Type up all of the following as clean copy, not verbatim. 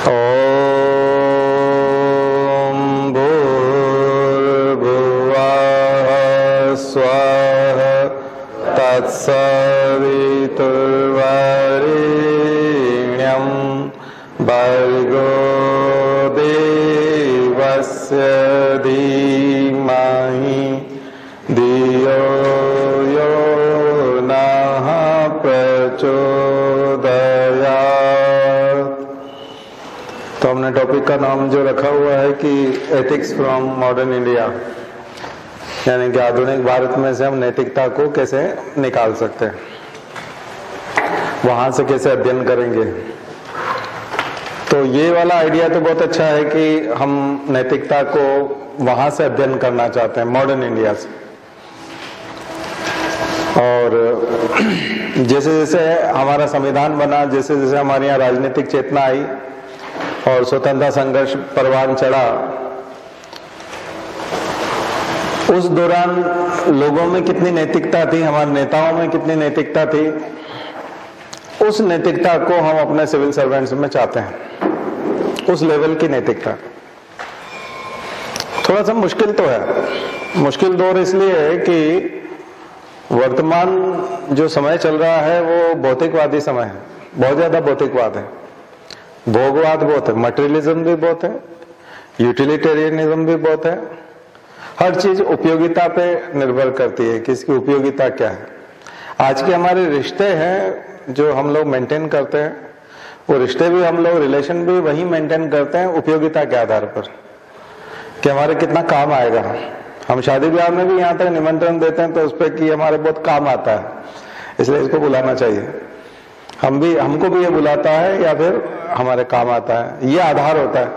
ॐ भूर्भुवः स्वः तत्सवितुर्वरेण्यं भर्गो देवस्य धीमहि धियो यो नः प्रचोदयात्। तो हमने टॉपिक का नाम जो रखा हुआ है कि एथिक्स फ्रॉम मॉडर्न इंडिया, यानी कि आधुनिक भारत में से हम नैतिकता को कैसे निकाल सकते हैं, वहां से कैसे अध्ययन करेंगे। तो ये वाला आइडिया तो बहुत अच्छा है कि हम नैतिकता को वहां से अध्ययन करना चाहते हैं, मॉडर्न इंडिया से। और जैसे जैसे हमारा संविधान बना, जैसे जैसे हमारे यहाँ राजनीतिक चेतना आई और स्वतंत्रता संघर्ष परवान चढ़ा, उस दौरान लोगों में कितनी नैतिकता थी, हमारे नेताओं में कितनी नैतिकता थी, उस नैतिकता को हम अपने सिविल सर्वेंट्स में चाहते हैं, उस लेवल की नैतिकता। थोड़ा सा मुश्किल तो है, मुश्किल दौर इसलिए है कि वर्तमान जो समय चल रहा है वो भौतिकवादी समय है, बहुत ज्यादा भौतिकवाद है, भोगवाद बहुत है, मटेरियलिज्म भी बहुत है, यूटिलिटेरियनिज्म भी बहुत है। हर चीज उपयोगिता पे निर्भर करती है कि इसकी उपयोगिता क्या है। आज के हमारे रिश्ते हैं जो हम लोग मेंटेन करते हैं, वो रिश्ते भी हम लोग, रिलेशन भी वही मेंटेन करते हैं उपयोगिता के आधार पर कि हमारे कितना काम आएगा। हम शादी ब्याह में भी यहाँ तक निमंत्रण देते हैं तो उस पर कि हमारे बहुत काम आता है, इसलिए इसको बुलाना चाहिए। हमको भी ये बुलाता है या फिर हमारे काम आता है, ये आधार होता है।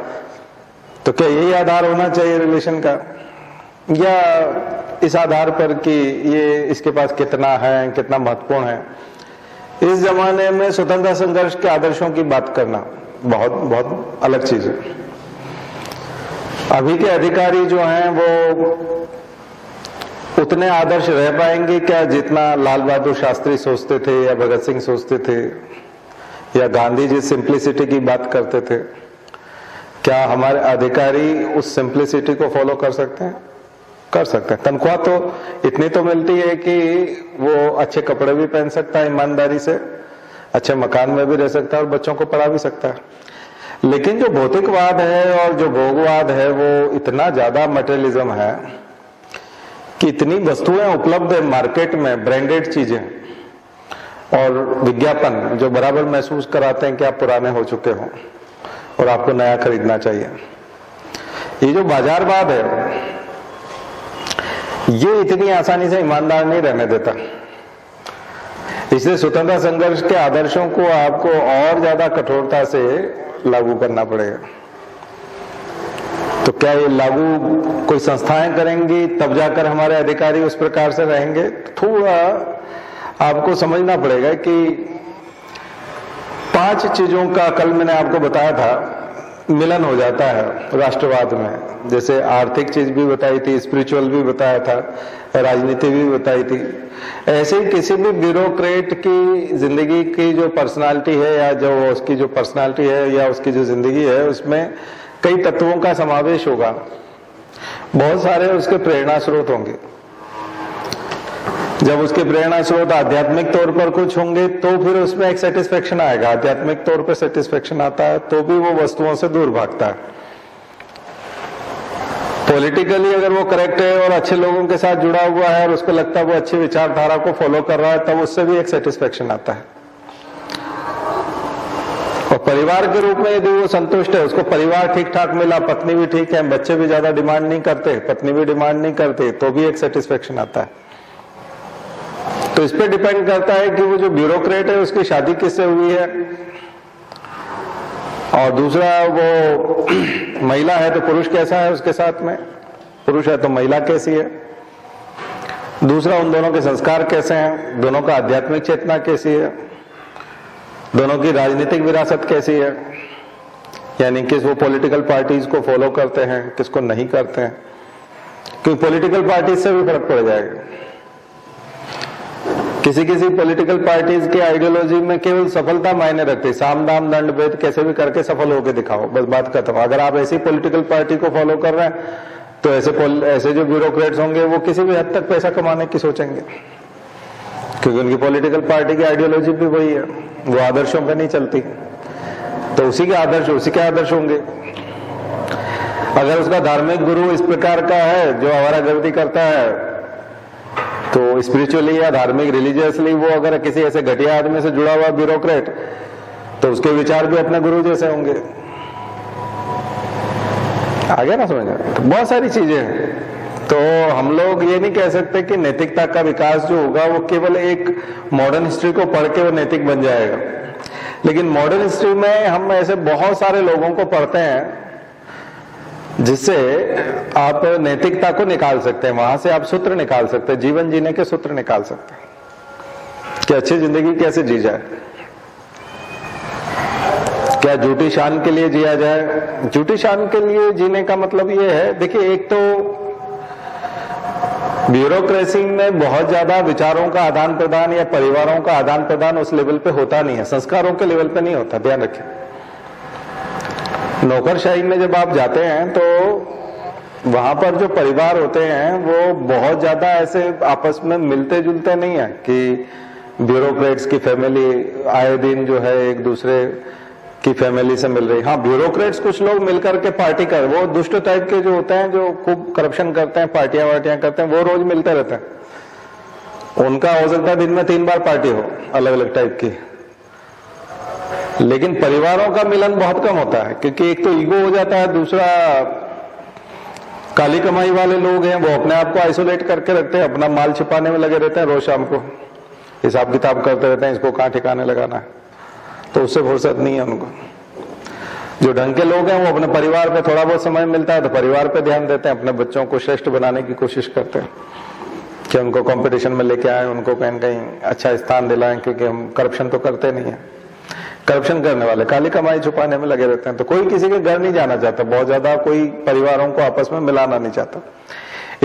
तो क्या यही आधार होना चाहिए रिलेशन का, या इस आधार पर कि ये इसके पास कितना है, कितना महत्वपूर्ण है। इस जमाने में स्वतंत्रता संघर्ष के आदर्शों की बात करना बहुत बहुत अलग चीज है। अभी के अधिकारी जो हैं वो उतने आदर्श रह पाएंगे क्या जितना लाल बहादुर शास्त्री सोचते थे, या भगत सिंह सोचते थे, या गांधी जी सिंप्लिसिटी की बात करते थे। क्या हमारे अधिकारी उस सिंप्लिसिटी को फॉलो कर सकते हैं? कर सकते हैं। तनख्वाह तो इतनी तो मिलती है कि वो अच्छे कपड़े भी पहन सकता है ईमानदारी से, अच्छे मकान में भी रह सकता है और बच्चों को पढ़ा भी सकता है। लेकिन जो भौतिकवाद है और जो भोगवाद है वो इतना ज्यादा मटेरियलिज्म है कि इतनी वस्तुएं उपलब्ध है मार्केट में, ब्रांडेड चीजें और विज्ञापन जो बराबर महसूस कराते हैं कि आप पुराने हो चुके हो और आपको नया खरीदना चाहिए। ये जो बाजारवाद है ये इतनी आसानी से ईमानदार नहीं रहने देता। इसलिए स्वतंत्रता संघर्ष के आदर्शों को आपको और ज्यादा कठोरता से लागू करना पड़ेगा। तो क्या ये लागू कोई संस्थाएं करेंगी तब जाकर हमारे अधिकारी उस प्रकार से रहेंगे? थोड़ा आपको समझना पड़ेगा कि 5 चीजों का कल मैंने आपको बताया था मिलन हो जाता है राष्ट्रवाद में। जैसे आर्थिक चीज भी बताई थी, स्पिरिचुअल भी बताया था, राजनीति भी बताई थी। ऐसे ही किसी भी ब्यूरोक्रेट की जिंदगी की जो पर्सनालिटी है या जो उसकी जो पर्सनालिटी है या उसकी जो जिंदगी है उसमें कई तत्वों का समावेश होगा, बहुत सारे उसके प्रेरणा स्रोत होंगे। जब उसके प्रेरणा स्रोत आध्यात्मिक तौर पर कुछ होंगे तो फिर उसमें एक सेटिस्फेक्शन आएगा। आध्यात्मिक तौर पर सेटिस्फेक्शन आता है तो भी वो वस्तुओं से दूर भागता है। पॉलिटिकली अगर वो करेक्ट है और अच्छे लोगों के साथ जुड़ा हुआ है और उसको लगता है वो अच्छी विचारधारा को फॉलो कर रहा है तब उससे भी एक सेटिस्फेक्शन आता है। और परिवार के रूप में यदि वो संतुष्ट है, उसको परिवार ठीक ठाक मिला, पत्नी भी ठीक है, बच्चे भी ज्यादा डिमांड नहीं करते, पत्नी भी डिमांड नहीं करते, तो भी एक सेटिस्फेक्शन आता है। तो इस पे डिपेंड करता है कि वो जो ब्यूरोक्रेट है उसकी शादी किससे हुई है, और दूसरा वो महिला है तो पुरुष कैसा है उसके साथ में, पुरुष है तो महिला कैसी है, दूसरा उन दोनों के संस्कार कैसे हैं, दोनों का आध्यात्मिक चेतना कैसी है, दोनों की राजनीतिक विरासत कैसी है, यानी किस वो पॉलिटिकल पार्टीज को फॉलो करते हैं, किसको नहीं करते हैं, क्योंकि पॉलिटिकल पार्टीज से भी फर्क पड़ जाएगा। किसी किसी पॉलिटिकल पार्टीज के आइडियोलॉजी में केवल सफलता मायने रखती है, साम दाम दंड भेद कैसे भी करके सफल होके दिखाओ, बस बात खत्म। अगर आप ऐसी पॉलिटिकल पार्टी को फॉलो कर रहे हैं तो ऐसे जो ब्यूरोक्रेट्स होंगे वो किसी भी हद तक पैसा कमाने की सोचेंगे, क्योंकि उनकी पॉलिटिकल पार्टी की आइडियोलॉजी भी वही है, वो आदर्शों पे नहीं चलती, तो उसी के आदर्श होंगे। अगर उसका धार्मिक गुरु इस प्रकार का है जो आवारागर्दी करता है, तो स्पिरिचुअली या धार्मिक रिलीजियसली वो अगर किसी ऐसे घटिया आदमी से जुड़ा हुआ ब्यूरोक्रेट, तो उसके विचार भी अपने गुरु जैसे होंगे। आगे ना समझ में? तो बहुत सारी चीजें हैं। तो हम लोग ये नहीं कह सकते कि नैतिकता का विकास जो होगा वो केवल एक मॉडर्न हिस्ट्री को पढ़ के वो नैतिक बन जाएगा, लेकिन मॉडर्न हिस्ट्री में हम ऐसे बहुत सारे लोगों को पढ़ते हैं जिससे आप नैतिकता को निकाल सकते हैं, वहां से आप सूत्र निकाल सकते हैं, जीवन जीने के सूत्र निकाल सकते हैं कि अच्छी जिंदगी कैसे जी जाए, क्या झूठी शान के लिए जिया जाए। झूठी शान के लिए जीने का मतलब ये है, देखिए एक तो ब्यूरोक्रेसी में बहुत ज्यादा विचारों का आदान प्रदान या परिवारों का आदान प्रदान उस लेवल पे होता नहीं है, संस्कारों के लेवल पे नहीं होता, ध्यान रखें। नौकरशाही में जब आप जाते हैं तो वहां पर जो परिवार होते हैं वो बहुत ज्यादा ऐसे आपस में मिलते जुलते नहीं है कि ब्यूरोक्रेट्स की फैमिली आए दिन जो है एक दूसरे की फैमिली से मिल रही। हाँ, ब्यूरोक्रेट्स कुछ लोग मिलकर के पार्टी कर, वो दुष्ट टाइप के जो होते हैं जो खूब करप्शन करते हैं, पार्टियां वार्टियां करते हैं, वो रोज मिलते रहते हैं। उनका हो सकता है दिन में 3 बार पार्टी हो अलग अलग टाइप की, लेकिन परिवारों का मिलन बहुत कम होता है, क्योंकि एक तो ईगो हो जाता है, दूसरा काली कमाई वाले लोग हैं वो अपने आप को आइसोलेट करके रखते हैं, अपना माल छिपाने में लगे रहते हैं, रोज शाम को हिसाब किताब करते रहते हैं, इसको कहाँ ठिकाने लगाना है, तो उससे फुर्सत नहीं है उनको। जो ढंग के लोग हैं वो अपने परिवार पे थोड़ा बहुत समय मिलता है तो परिवार पे ध्यान देते हैं, अपने बच्चों को श्रेष्ठ बनाने की कोशिश करते हैं कि उनको कंपटीशन में लेके आए, उनको कहीं न कहीं अच्छा स्थान दिलाएं, क्योंकि हम करप्शन तो करते नहीं है। करप्शन करने वाले काली कमाई छुपाने में लगे रहते हैं, तो कोई किसी के घर नहीं जाना चाहता, बहुत ज्यादा कोई परिवारों को आपस में मिलाना नहीं चाहता।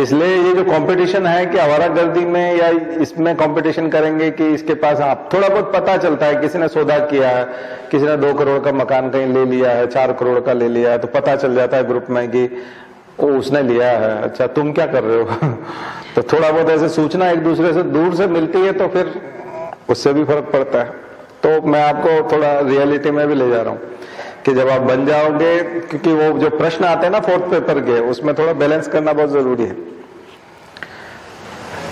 इसलिए ये जो कंपटीशन है कि आवारागर्दी में या इसमें कंपटीशन करेंगे कि इसके पास आप थोड़ा बहुत पता चलता है, किसी ने सौदा किया है, किसी ने 2 करोड़ का मकान कहीं ले लिया है, 4 करोड़ का ले लिया है, तो पता चल जाता है ग्रुप में कि उसने लिया है, अच्छा तुम क्या कर रहे हो तो थोड़ा बहुत ऐसे सूचना एक दूसरे से दूर से मिलती है, तो फिर उससे भी फर्क पड़ता है। तो मैं आपको थोड़ा रियलिटी में भी ले जा रहा हूँ कि जब आप बन जाओगे, क्योंकि वो जो प्रश्न आते हैं ना 4th पेपर के, उसमें थोड़ा बैलेंस करना बहुत जरूरी है,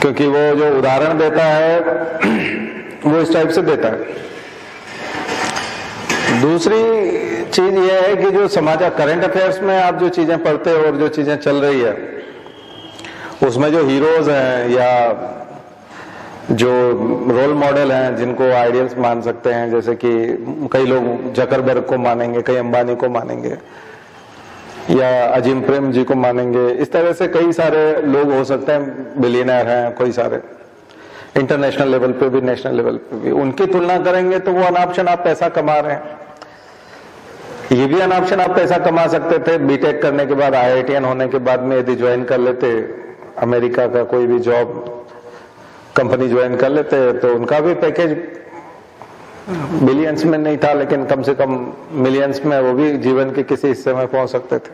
क्योंकि वो जो उदाहरण देता है वो इस टाइप से देता है। दूसरी चीज ये है कि जो समाचार करंट अफेयर्स में आप जो चीजें पढ़ते हो और जो चीजें चल रही है उसमें जो हीरोज हैं या जो रोल मॉडल हैं जिनको आइडियल्स मान सकते हैं, जैसे कि कई लोग जकरबर्ग को मानेंगे, कई अंबानी को मानेंगे या अजीम प्रेम जी को मानेंगे, इस तरह से कई सारे लोग हो सकते हैं, बिलियनर हैं कोई सारे, इंटरनेशनल लेवल पे भी नेशनल लेवल पे भी। उनकी तुलना करेंगे तो वो अनापशन आप पैसा कमा रहे हैं, ये भी अनापशन आप पैसा कमा सकते थे। बीटेक करने के बाद IITian होने के बाद में यदि ज्वाइन कर लेते अमेरिका का कोई भी जॉब कंपनी ज्वाइन कर लेते तो उनका भी पैकेज बिलियंस में नहीं था, लेकिन कम से कम मिलियंस में वो भी जीवन के किसी हिस्से में पहुंच सकते थे।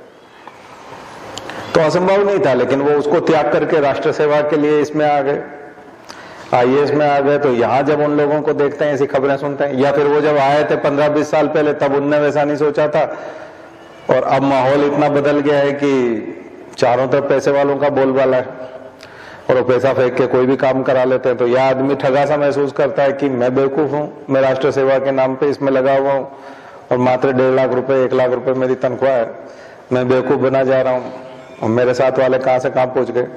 तो असंभव नहीं था, लेकिन वो उसको त्याग करके राष्ट्र सेवा के लिए इसमें आ गए, IAS में आ गए। तो यहाँ जब उन लोगों को देखते हैं, ऐसी खबरें सुनते हैं, या फिर वो जब आए थे 15-20 साल पहले तब उनने वैसा नहीं सोचा था, और अब माहौल इतना बदल गया है कि चारों तरफ पैसे वालों का बोलबाला है और वो पैसा फेंक के कोई भी काम करा लेते हैं। तो यह आदमी ठगा सा महसूस करता है कि मैं बेवकूफ हूँ, मैं राष्ट्र सेवा के नाम पे इसमें लगा हुआ हूँ और मात्र 1.5 लाख रुपए 1 लाख रुपए मेरी तनख्वाह है, मैं बेवकूफ बना जा रहा हूँ और मेरे साथ वाले कहाँ से कहाँ पहुंच गए।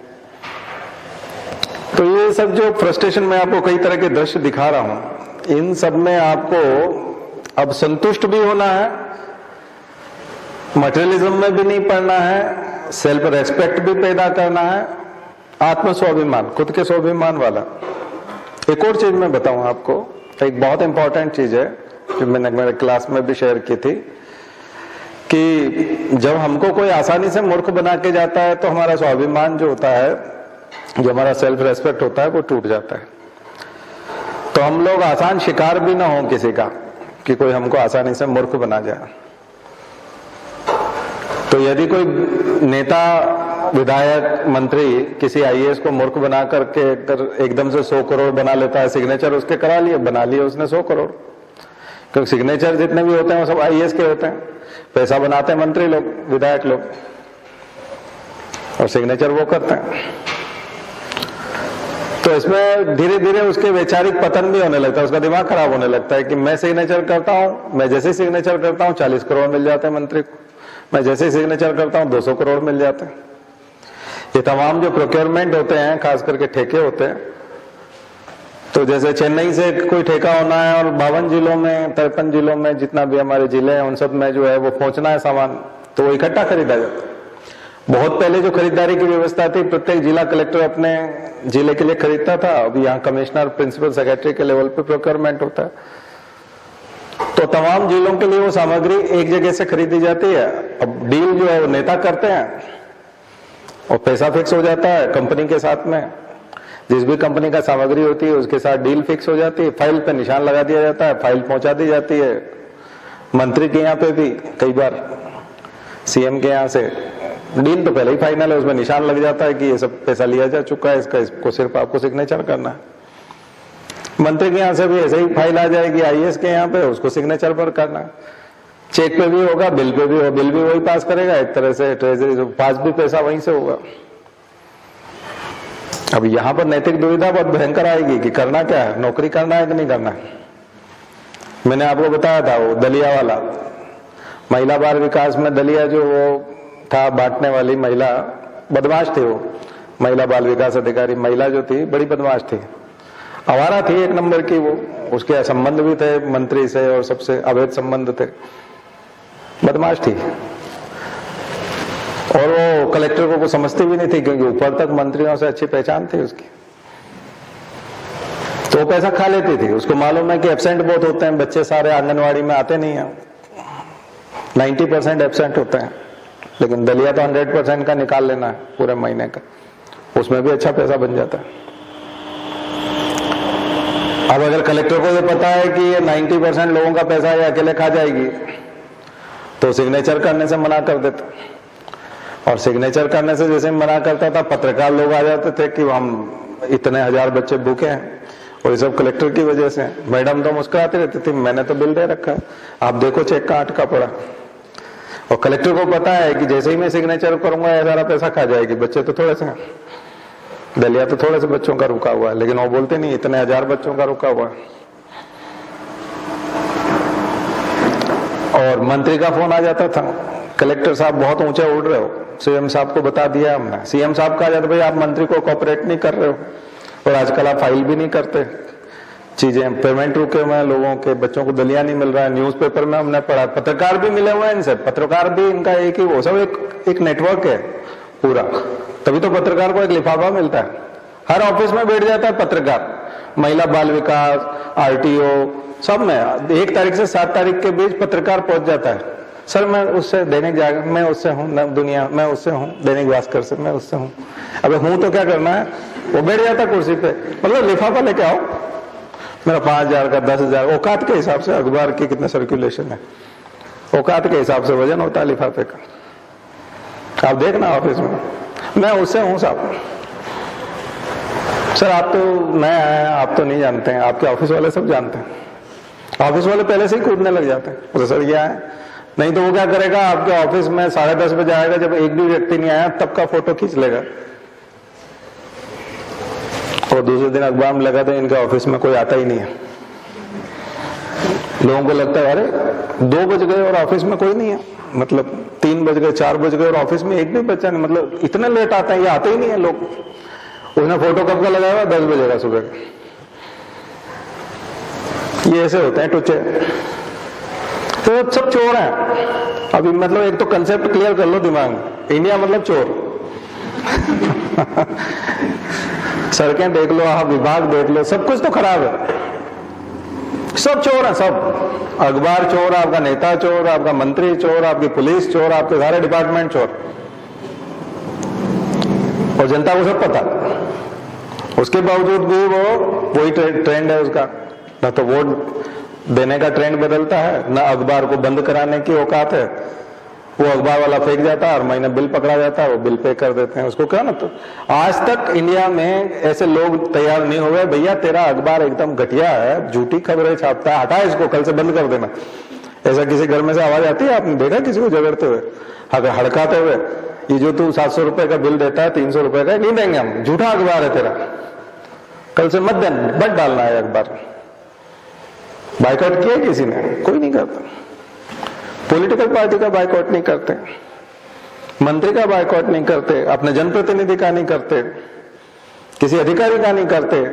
तो ये सब जो फ्रस्ट्रेशन में आपको कई तरह के दृश्य दिखा रहा हूं, इन सब में आपको अब संतुष्ट भी होना है, मटेरियलिज्म में भी नहीं पड़ना है, सेल्फ रेस्पेक्ट भी पैदा करना है, आत्म स्वाभिमान, खुद के स्वाभिमान वाला। एक और चीज मैं बताऊं आपको, एक बहुत इंपॉर्टेंट चीज है जो मैंने मेरे क्लास में भी शेयर की थी, कि जब हमको कोई आसानी से मूर्ख बना के जाता है तो हमारा स्वाभिमान जो होता है, जो हमारा सेल्फ रेस्पेक्ट होता है, वो टूट जाता है। तो हम लोग आसान शिकार भी ना हो किसी का कि कोई हमको आसानी से मूर्ख बना जाए। तो यदि कोई नेता, विधायक, मंत्री किसी आईएएस को मूर्ख बना करके एकदम से 100 करोड़ बना लेता है, सिग्नेचर उसके करा लिए, बना लिए उसने 100 करोड़, क्योंकि सिग्नेचर जितने भी होते हैं वो सब आईएएस के होते हैं। पैसा बनाते हैं मंत्री लोग, विधायक लोग, और सिग्नेचर वो करते हैं। तो इसमें धीरे धीरे उसके वैचारिक पतन भी होने लगता है, उसका दिमाग खराब होने लगता है कि मैं सिग्नेचर करता हूं, मैं जैसे सिग्नेचर करता हूं 40 करोड़ मिल जाते हैं मंत्री को, मैं जैसे सिग्नेचर करता हूं 200 करोड़ मिल जाते हैं। ये तमाम जो प्रोक्योरमेंट होते हैं, खास करके ठेके होते हैं, तो जैसे चेन्नई से कोई ठेका होना है और 52 जिलों में, 53 जिलों में जितना भी हमारे जिले हैं उन सब में जो है वो पहुंचना है सामान, तो वो इकट्ठा खरीदा जाता है। बहुत पहले जो खरीदारी की व्यवस्था थी, प्रत्येक जिला कलेक्टर अपने जिले के लिए खरीदता था। अभी यहाँ कमिश्नर, प्रिंसिपल सेक्रेटरी के लेवल पे प्रोक्योरमेंट होता है। तो तमाम जिलों के लिए वो सामग्री एक जगह से खरीदी जाती है। अब डील जो है वो नेता करते हैं और पैसा फिक्स हो जाता है कंपनी के साथ में। जिस भी कंपनी का सामग्री होती है उसके साथ डील फिक्स हो जाती है, फाइल पे निशान लगा दिया जाता है, फाइल पहुंचा दी जाती है मंत्री के यहाँ पे भी, कई बार सीएम के यहाँ से। डील तो पहले ही फाइनल है, उसमें निशान लग जाता है कि ये सब पैसा लिया जा चुका है, इसको सिर्फ आपको सिग्नेचर करना है। मंत्री के यहाँ से भी ऐसे ही फाइल आ जाएगी आईएएस के यहाँ पे, उसको सिग्नेचर पर करना है। चेक पे भी होगा, बिल पे भी होगा, बिल भी वही पास करेगा, एक तरह से ट्रेजरी से पास भी पैसा वहीं से होगा। अब यहाँ पर नैतिक दुविधा बहुत भयंकर आएगी कि करना क्या है, नौकरी करना है कि नहीं करना है। मैंने आपको बताया था वो दलिया वाला, महिला बाल विकास में दलिया जो वो था बांटने वाली महिला, बदमाश थी वो महिला बाल विकास अधिकारी। महिला जो थी बड़ी बदमाश थी, आवारा थी एक नंबर की वो, उसके संबंध भी थे मंत्री से और सबसे अवैध संबंध थे, बदमाश थी। और वो कलेक्टर को समझती भी नहीं थी क्योंकि ऊपर तक मंत्रियों से अच्छी पहचान थी उसकी, तो वो पैसा खा लेती थी। उसको मालूम है कि एब्सेंट बहुत होते हैं बच्चे, सारे आंगनवाड़ी में आते नहीं है, 90% एब्सेंट होते हैं, लेकिन दलिया तो 100% का निकाल लेना है पूरे महीने का, उसमें भी अच्छा पैसा बन जाता है। अब अगर कलेक्टर को ये पता है कि ये 90% लोगों का पैसा ये अकेले खा जाएगी, तो सिग्नेचर करने से मना कर देता। और सिग्नेचर करने से जैसे मना करता था, पत्रकार लोग आ जाते थे कि हम इतने 1000 बच्चे भूखे हैं और ये सब कलेक्टर की वजह से। मैडम तो मुस्कुराती रहती थी, मैंने तो बिल दे रखा है, आप देखो चेक का अटका पड़ा। और कलेक्टर को पता है कि जैसे ही मैं सिग्नेचर करूंगा ये सारा पैसा खा जाएगी, बच्चे तो थोड़े से हैं, दलिया तो थोड़े से बच्चों का रुका हुआ है, लेकिन वो बोलते नहीं इतने 1000 बच्चों का रुका हुआ है। और मंत्री का फोन आ जाता था, कलेक्टर साहब बहुत ऊंचे उड़ रहे हो, सीएम साहब को बता दिया हमने। सीएम साहब कहा जाता भाई आप मंत्री को कोऑपरेट नहीं कर रहे हो, और आजकल आप फाइल भी नहीं करते, चीजें पेमेंट रुके हुए हैं लोगों के, बच्चों को दलिया नहीं मिल रहा है। न्यूज़पेपर में हमने पढ़ा, पत्रकार भी मिले हुए हैं इनसे, पत्रकार भी इनका एक ही, वो सब एक नेटवर्क है पूरा, तभी तो पत्रकार को एक लिफाफा मिलता है। हर ऑफिस में बैठ जाता है पत्रकार, महिला बाल विकास, आरटीओ, सब में 1 तारीख से 7 तारीख के बीच पत्रकार पहुंच जाता है। सर मैं उससे दैनिक जागरण, मैं उससे हूँ दुनिया, मैं उससे हूँ दैनिक भास्कर से, मैं उससे हूँ। अबे हूँ तो क्या करना है, वो बैठ जाता कुर्सी पे, मतलब लिफाफा लेके आओ, मेरा 5000 का 10,000, औकात के हिसाब से अखबार की कितना सर्कुलेशन है, औकात के हिसाब से वजन होता है लिफाफे का। आप देखना ऑफिस में, मैं उससे हूँ साहब। सर आप तो नए आए हैं, आप तो नहीं जानते हैं, आपके ऑफिस वाले सब जानते हैं। ऑफिस वाले पहले से ही कूदने लग जाते हैं, तो सर ये आए, नहीं तो वो क्या करेगा, आपके ऑफिस में 10:30 बजे आएगा, जब एक भी व्यक्ति नहीं आया तब का फोटो खींच लेगा, और दूसरे दिन अखबार में लगा तो इनके ऑफिस में कोई आता ही नहीं है। लोगों को लगता है अरे 2 बज गए और ऑफिस में कोई नहीं है, मतलब 3 बज गए, 4 बज गए और ऑफिस में एक भी बच्चा नहीं, मतलब इतने लेट आते हैं, ये आते ही नहीं है लोग। उसने फोटो कब का लगाया हुआ, 10 बजे का सुबह का। ये ऐसे होते हैं टुच्चे, तो सब चोर हैं। अभी मतलब एक तो कंसेप्ट क्लियर कर लो दिमाग में, इंडिया मतलब चोर। सड़कें देख लो, आप विभाग देख लो, सब कुछ तो खराब है, सब चोर हैं सब। अखबार चोर, आपका नेता चोर, आपका मंत्री चोर, आपकी पुलिस चोर, आपके सारे डिपार्टमेंट चोर, और जनता को सब पता। उसके बावजूद भी वो वही ट्रेंड है उसका, ना तो वोट देने का ट्रेंड बदलता है, ना अखबार को बंद कराने की औकात है। वो अखबार वाला फेंक जाता है, हर महीने बिल पकड़ा जाता है, वो बिल पे कर देते हैं उसको। क्या ना, तो आज तक इंडिया में ऐसे लोग तैयार नहीं हुए, भैया तेरा अखबार एकदम घटिया है, झूठी खबरें छापता है, हटा इसको, कल से बंद कर देना। ऐसा किसी घर में से आवाज आती है? आपने देखा किसी को झगड़ते हुए, हड़काते हुए? ये जो तू 700 रुपए का बिल देता है, 300 रुपए का, नहीं देंगे हम, झूठा अखबार है तेरा, कल से मत डालना है अखबार। बाइकआउट किया किसी ने? कोई नहीं करता। पॉलिटिकल पार्टी का बाइकआउट नहीं करते, मंत्री का बाइकआउट नहीं करते, अपने जनप्रतिनिधि का नहीं करते, किसी अधिकारी का नहीं करते।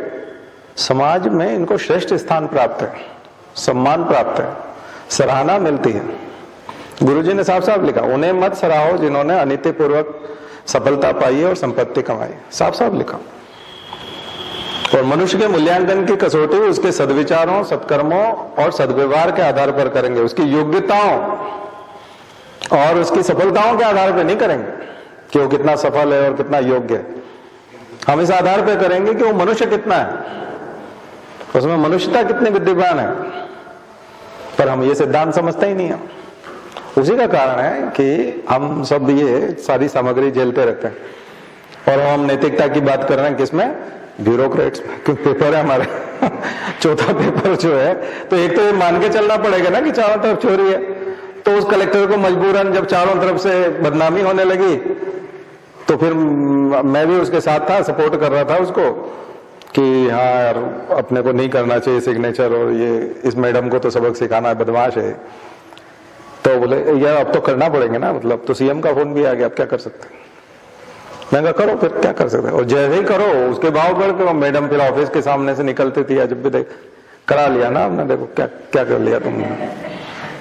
समाज में इनको श्रेष्ठ स्थान प्राप्त है, सम्मान प्राप्त है, सराहना मिलती है। गुरुजी ने साफ साफ लिखा, उन्हें मत सराहो जिन्होंने अनीतिपूर्वक सफलता पाई है और संपत्ति कमाई, साफ साफ लिखा। और मनुष्य के मूल्यांकन की कसौटी उसके सद्विचारों, सत्कर्मों और सद्व्यवहार के आधार पर करेंगे, उसकी योग्यताओं और उसकी सफलताओं के आधार पर नहीं करेंगे कि वो कितना सफल है और कितना योग्य है। हम इस आधार पर करेंगे कि वो मनुष्य कितना है, उसमें मनुष्यता कितनी विद्यमान है। पर हम ये सिद्धांत समझते ही नहीं है। उसी का कारण है कि हम सब ये सारी सामग्री झेलते रहते हैं। और हम नैतिकता की बात कर रहे हैं किसमें? ब्यूरोक्रेट्स में। क्योंकि पेपर है हमारे चौथा पेपर जो है, तो एक तो ये मान के चलना पड़ेगा ना कि चारों तरफ चोरी है। तो उस कलेक्टर को मजबूरन जब चारों तरफ से बदनामी होने लगी, तो फिर मैं भी उसके साथ था, सपोर्ट कर रहा था उसको कि हाँ यार अपने को नहीं करना चाहिए सिग्नेचर, और ये इस मैडम को तो सबक सिखाना है, बदमाश है। तो बोले यार अब तो करना पड़ेंगे ना, मतलब तो सीएम का फोन भी आ गया, अब क्या कर सकते हैं। मैं कहा करो, फिर क्या कर सकते हैं। और जैसे ही करो उसके भाव बढ़ के मैडम फिर ऑफिस के सामने से निकलती थी, जब भी देख करा लिया ना हमने, देखो क्या क्या कर लिया तुमने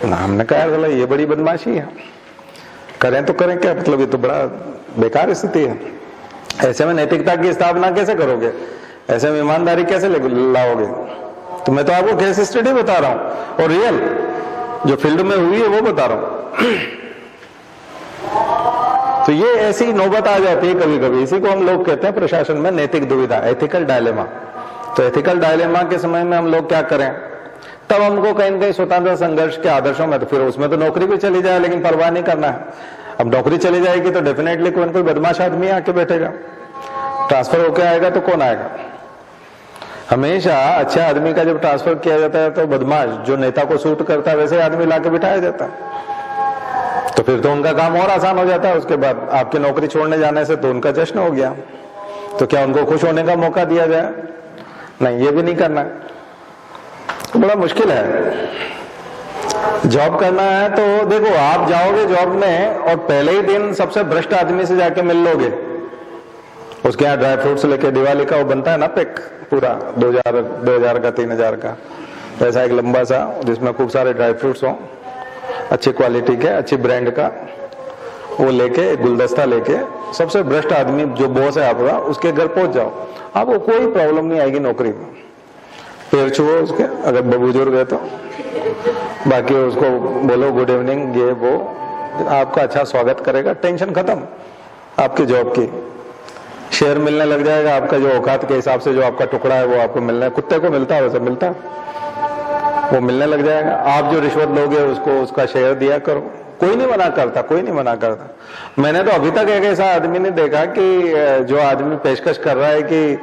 ना। हमने कहा बोला ये बड़ी बदमाशी है, करें तो करें क्या, मतलब ये तो बड़ा बेकार स्थिति है। ऐसे में नैतिकता की स्थापना कैसे करोगे, ऐसे में ईमानदारी कैसे लाओगे? तो मैं तो आपको केस स्टडी बता रहा हूं और रियल जो फील्ड में हुई है वो बता रहा हूं। तो ये ऐसी नौबत आ जाती है कभी कभी, इसी को हम लोग कहते हैं प्रशासन में नैतिक दुविधा, एथिकल डायलेमा। तो एथिकल डायलेमा के समय में हम लोग क्या करें? तब हमको कहीं न कहीं स्वतंत्रता संघर्ष के आदर्शों में, तो फिर उसमें तो नौकरी भी चली जाए लेकिन परवाह नहीं करना है। अब नौकरी चली जाएगी तो डेफिनेटली कोई न कोई बदमाश आदमी आके बैठेगा, ट्रांसफर होके आएगा तो कौन आएगा? हमेशा अच्छे आदमी का जब ट्रांसफर किया जाता है तो बदमाश जो नेता को सूट करता है वैसे आदमी लाके बिठाया जाता है। तो फिर तो उनका काम और आसान हो जाता है। उसके बाद आपकी नौकरी छोड़ने जाने से तो उनका जश्न हो गया। तो क्या उनको खुश होने का मौका दिया जाए? नहीं, ये भी नहीं करना है। तो बड़ा मुश्किल है। जॉब करना है तो देखो, आप जाओगे जॉब में और पहले ही दिन सबसे भ्रष्ट आदमी से जाके मिल लोगे। उसके यहाँ ड्राई फ्रूट्स लेके, दिवाली का वो बनता है ना पैक पूरा 2000 का 3000 का, ऐसा एक लंबा सा जिसमें खूब सारे ड्राई फ्रूट्स हो, अच्छी क्वालिटी के, अच्छी ब्रांड का, वो लेके गुलदस्ता लेके सबसे भ्रष्ट आदमी जो बॉस है आपका उसके घर पहुंच जाओ, आपको कोई प्रॉब्लम नहीं आएगी नौकरी में। पैर छुओ उसके, अगर बुजुर्ग है तो, बाकी उसको बोलो गुड इवनिंग, ये वो, आपका अच्छा स्वागत करेगा, टेंशन खत्म आपकी जॉब की। शेयर मिलने लग जाएगा, आपका जो औकात के हिसाब से जो आपका टुकड़ा है वो आपको मिलना है, कुत्ते को मिलता है वैसा मिलता है, वो मिलने लग जाएगा। आप जो रिश्वत लोगे उसको उसका शेयर दिया करो, कोई नहीं मना करता, कोई नहीं मना करता। मैंने तो अभी तक एक ऐसा आदमी नहीं देखा कि जो आदमी पेशकश कर रहा है कि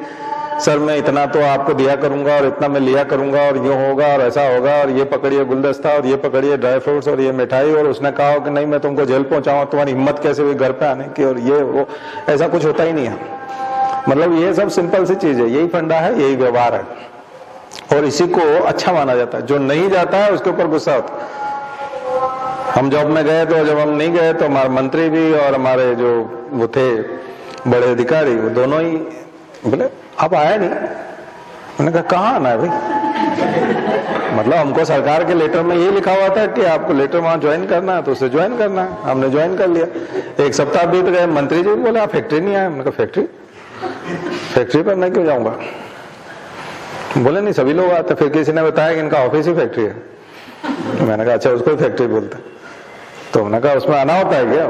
सर मैं इतना तो आपको दिया करूंगा और इतना मैं लिया करूंगा और ये होगा और ऐसा होगा और ये पकड़िए गुलदस्ता और ये पकड़िए ड्राई फ्रूट्स और ये मिठाई, और उसने कहा कि नहीं मैं तुमको जेल पहुंचाऊं, तुम्हारी हिम्मत कैसे हुई घर पे आने की, और ये वो, ऐसा कुछ होता ही नहीं है। मतलब ये सब सिंपल सी चीज है, यही फंडा है, यही व्यवहार है, और इसी को अच्छा माना जाता है। जो नहीं जाता है उसके ऊपर गुस्सा होता है। हम जॉब में गए तो जब हम नहीं गए तो हमारे मंत्री भी और हमारे जो वो थे बड़े अधिकारी, वो दोनों ही बोले आप आए नहीं। मैंने कहा कहाँ आना है भाई, मतलब हमको सरकार के लेटर में ये लिखा हुआ था कि आपको लेटर वहां ज्वाइन करना है तो उसे ज्वाइन करना है, हमने ज्वाइन कर लिया। एक सप्ताह बीत गए, मंत्री जी बोले आप फैक्ट्री नहीं आए। मैंने कहा फैक्ट्री पर मैं क्यों जाऊंगा? बोले नहीं सभी लोग आते। फिर किसी ने बताया कि इनका ऑफिस ही फैक्ट्री है। मैंने कहा अच्छा उसको ही फैक्ट्री बोलते। तो उन्होंने कहा उसमें आना होता है क्या?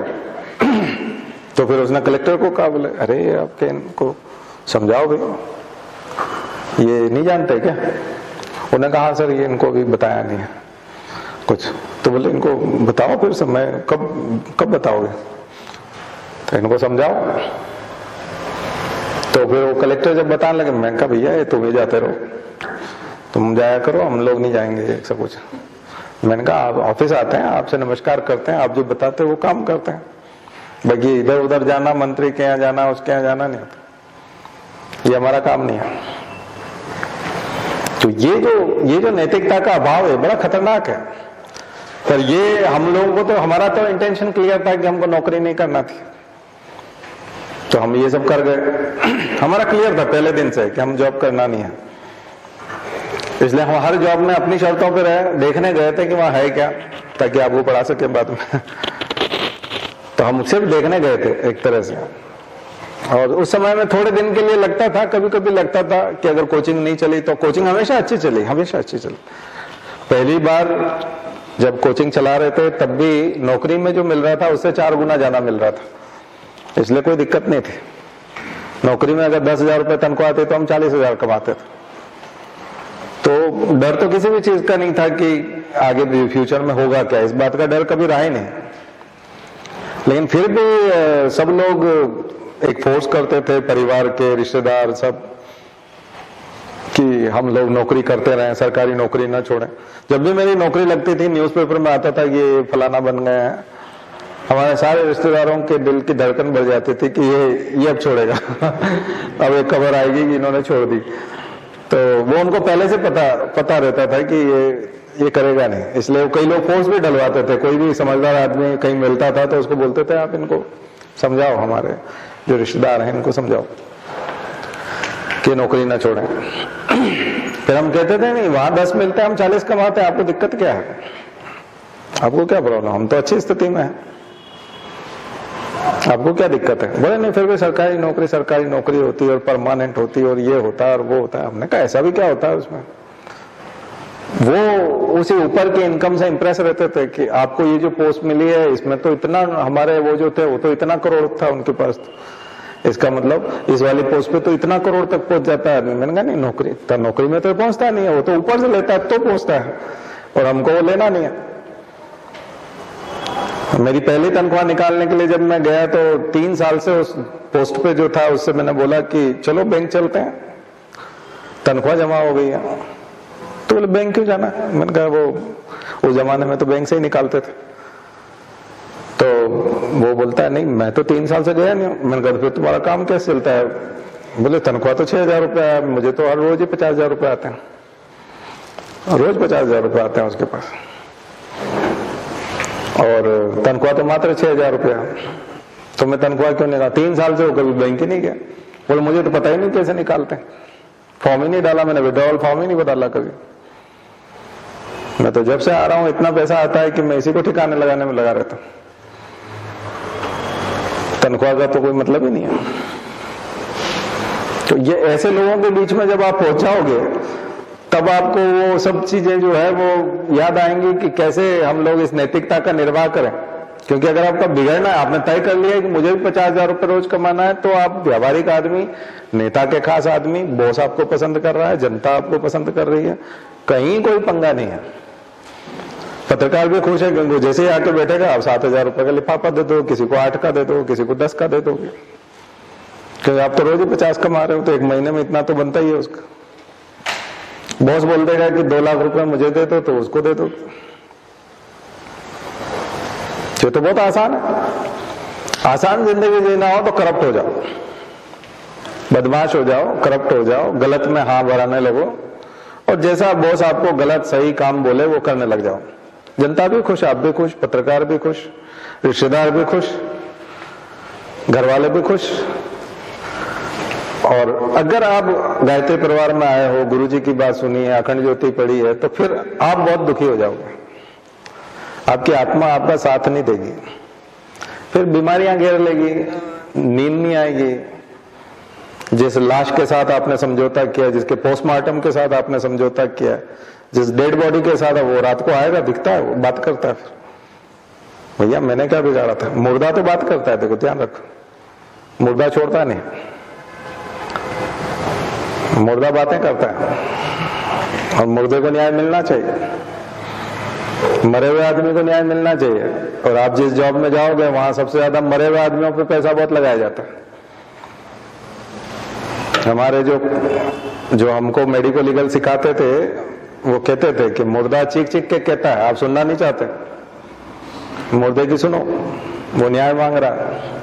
तो फिर उसने कलेक्टर को कहा, बोले अरे आपके इनको समझाओ भाई, ये नहीं जानते क्या? उन्होंने कहा सर ये इनको अभी बताया नहीं है कुछ। तो बोले इनको बताओ फिर समय कब बताओगे, तो इनको समझाओ। तो फिर वो कलेक्टर जब बताने लगे, मैं कहा भैया ये तुम ही जाते रहो, तुम जाया करो, हम लोग नहीं जाएंगे सब कुछ। मैंने कहा आप ऑफिस आते हैं, आपसे नमस्कार करते हैं, आप जो बताते हैं वो काम करते हैं, बाकी इधर उधर जाना, मंत्री के यहाँ जाना, उसके यहाँ जाना नहीं होता, ये हमारा काम नहीं है। तो ये जो नैतिकता का अभाव है बड़ा खतरनाक है। पर ये हम लोगों को तो, हमारा तो इंटेंशन क्लियर था कि हमको नौकरी नहीं करना थी, तो हम ये सब कर गए। हमारा क्लियर था पहले दिन से कि हम जॉब करना नहीं है, इसलिए हम हर जॉब में अपनी शर्तों पे रहे, देखने गए थे कि वहां है क्या, ताकि आपको पढ़ा सके बाद में। तो हम सिर्फ देखने गए थे एक तरह से। और उस समय में थोड़े दिन के लिए लगता था, कभी कभी लगता था कि अगर कोचिंग नहीं चली तो, कोचिंग हमेशा अच्छी चली, हमेशा अच्छी चली। पहली बार जब कोचिंग चला रहे थे तब भी नौकरी में जो मिल रहा था उससे 4 गुना ज्यादा मिल रहा था, इसलिए कोई दिक्कत नहीं थी। नौकरी में अगर 10,000 रुपए तनख्वाह आती तो हम 40,000 कमाते थे। तो डर तो किसी भी चीज का नहीं था कि आगे भी फ्यूचर में होगा क्या, इस बात का डर कभी रहा ही नहीं। लेकिन फिर भी सब लोग एक फोर्स करते थे, परिवार के रिश्तेदार सब, कि हम लोग नौकरी करते रहें, सरकारी नौकरी ना छोड़ें। जब भी मेरी नौकरी लगती थी न्यूज़पेपर में आता था ये फलाना बन गए हैं, हमारे सारे रिश्तेदारों के दिल की धड़कन बढ़ जाती थी कि ये अब छोड़ेगा। अब एक खबर आएगी कि इन्होंने छोड़ दी। तो वो उनको पहले से पता रहता था कि ये करेगा नहीं, इसलिए कई लोग फोर्स भी डलवाते थे। कोई भी समझदार आदमी कहीं मिलता था तो उसको बोलते थे आप इनको समझाओ, हमारे जो रिश्तेदार हैं इनको समझाओ कि नौकरी ना छोड़ें। फिर हम कहते थे नहीं, वहां 10 मिलते हैं, हम 40 कमाते हैं, आपको दिक्कत क्या है, आपको क्या प्रॉब्लम, हम तो अच्छी स्थिति में हैं, आपको क्या दिक्कत है। बोले नहीं फिर भी सरकारी नौकरी होती है और परमानेंट होती है और ये होता है और वो होता है। हमने कहा ऐसा भी क्या होता है उसमें। वो उसी ऊपर के इनकम से इंप्रेस रहते थे कि आपको ये जो पोस्ट मिली है इसमें तो इतना, हमारे वो जो थे वो तो इतना करोड़ था उनके पास, तो इसका मतलब इस वाली पोस्ट पे तो इतना करोड़ तक पहुंच जाता है आदमी। मैंने कहा नहीं, नौकरी में तो पहुंचता नहीं है, वो तो ऊपर से लेता है तो पहुंचता है, और हमको वो लेना नहीं है। मेरी पहली तनख्वाह निकालने के लिए जब मैं गया तो 3 साल से उस पोस्ट पे जो था उससे मैंने बोला कि चलो बैंक चलते हैं, तनख्वाह जमा हो गई है। तो बोले बैंक क्यों जाना है। मैंने कहा वो उस जमाने में तो बैंक से ही निकालते थे। तो वो बोलता है नहीं मैं तो 3 साल से गया नहीं हूं। मैंने कहा फिर तुम्हारा काम कैसे चलता है। बोले तनख्वाह तो 6,000 रुपये है, मुझे तो हर रोज ही 50,000 रुपये आते हैं, रोज 50,000 रुपये आते हैं उसके पास, और तनख्वाह तो मात्र 6,000 रुपया। तो मैं तनख्वाह क्यों निकाला, 3 साल से वो कभी बैंक ही नहीं गया। बोले मुझे तो पता ही नहीं कैसे निकालते हैं, फॉर्म ही नहीं डाला मैंने, विड्रॉल फॉर्म ही नहीं डाला कभी। मैं तो जब से आ रहा हूं इतना पैसा आता है कि मैं इसी को ठिकाने लगाने में लगा रहता हूं, तनख्वाह का तो कोई मतलब ही नहीं है। तो ये ऐसे लोगों के बीच में जब आप पहुंच जाओगे तब आपको वो सब चीजें जो है वो याद आएंगी कि कैसे हम लोग इस नैतिकता का निर्वाह करें। क्योंकि अगर आपका बिगड़ना है, आपने तय कर लिया है कि मुझे भी 50,000 रुपये रोज कमाना है, तो आप व्यावहारिक आदमी, नेता के खास आदमी, बॉस आपको पसंद कर रहा है, जनता आपको पसंद कर रही है, कहीं कोई पंगा नहीं है। पत्रकार भी खुश है क्योंकि जैसे ही आके बैठेगा आप 7,000 रुपये का लिफाफा दे दो, किसी को 8 का दे दो, किसी को 10 का दे दोगे, क्योंकि आप तो रोज ही 50 कमा रहे हो, तो एक महीने में इतना तो बनता ही है उसका। बॉस बोल देगा कि 2 लाख रुपए मुझे दे दो तो उसको दे दो। ये तो बहुत आसान है। आसान जिंदगी जीना हो तो करप्ट हो जाओ, बदमाश हो जाओ, करप्ट हो जाओ, गलत में हाँ भराने लगो, और जैसा बॉस आपको गलत सही काम बोले वो करने लग जाओ। जनता भी खुश, आप भी खुश, पत्रकार भी खुश, रिश्तेदार भी खुश, घर वाले भी खुश। और अगर आप गायत्री परिवार में आए हो, गुरुजी की बात सुनी है, अखंड ज्योति पढ़ी है, तो फिर आप बहुत दुखी हो जाओगे। आपकी आत्मा आपका साथ नहीं देगी, फिर बीमारियां घेर लेगी, नींद नहीं आएगी। जिस लाश के साथ आपने समझौता किया, जिसके पोस्टमार्टम के साथ आपने समझौता किया, जिस डेड बॉडी के साथ, वो रात को आएगा, दिखता है, वो बात करता है। फिर भैया मैंने क्या बिगाड़ा था। मुर्दा तो बात करता है, देखो ध्यान रखो, मुर्दा छोड़ता नहीं, मुर्दा बातें करता है। और मुर्दे को न्याय मिलना चाहिए, मरे हुए आदमी को न्याय मिलना चाहिए। और आप जिस जॉब में जाओगे वहां सबसे ज्यादा मरे हुए आदमियों पे पैसा बहुत लगाया जाता है। हमारे जो हमको मेडिको लीगल सिखाते थे वो कहते थे कि मुर्दा चीख चीख के कहता है, आप सुनना नहीं चाहते, मुर्दे की सुनो, वो न्याय मांग रहा है।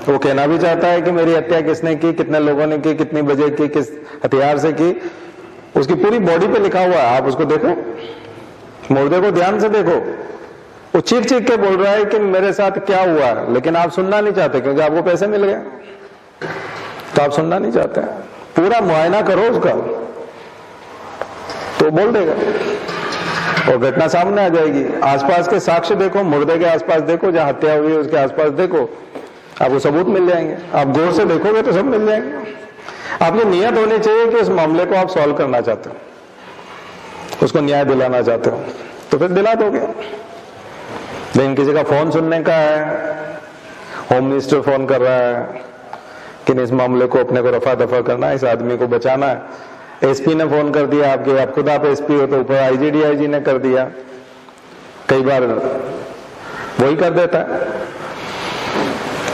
वो कहना भी चाहता है कि मेरी हत्या किसने की, कितने लोगों ने की, कितनी बजे की, किस हथियार से की, उसकी पूरी बॉडी पे लिखा हुआ है, आप उसको देखो, मुर्दे को ध्यान से देखो। वो चीख चीख के बोल रहा है कि मेरे साथ क्या हुआ है, लेकिन आप सुनना नहीं चाहते क्योंकि आपको पैसे मिल गए, तो आप सुनना नहीं चाहते। पूरा मुआयना करो उसका तो बोल देगा और घटना सामने आ जाएगी। आसपास के साक्ष्य देखो, मुर्दे के आसपास देखो, जहां हत्या हुई है उसके आसपास देखो, आपको सबूत मिल जाएंगे। आप गौर से देखोगे तो सब मिल जाएंगे। आपकी नियत होनी चाहिए कि उस मामले को आप सॉल्व करना चाहते हो, उसको न्याय दिलाना चाहते हो, तो फिर दिला दोगे। लेकिन किसी का फोन सुनने का है, होम मिनिस्टर फोन कर रहा है कि इस मामले को अपने को रफा दफा करना है, इस आदमी को बचाना है, एसपी ने फोन कर दिया आपके, आप खुद आप एसपी हो तो ऊपर आईजीडीआईजी ने कर दिया, कई बार वही कर देता है,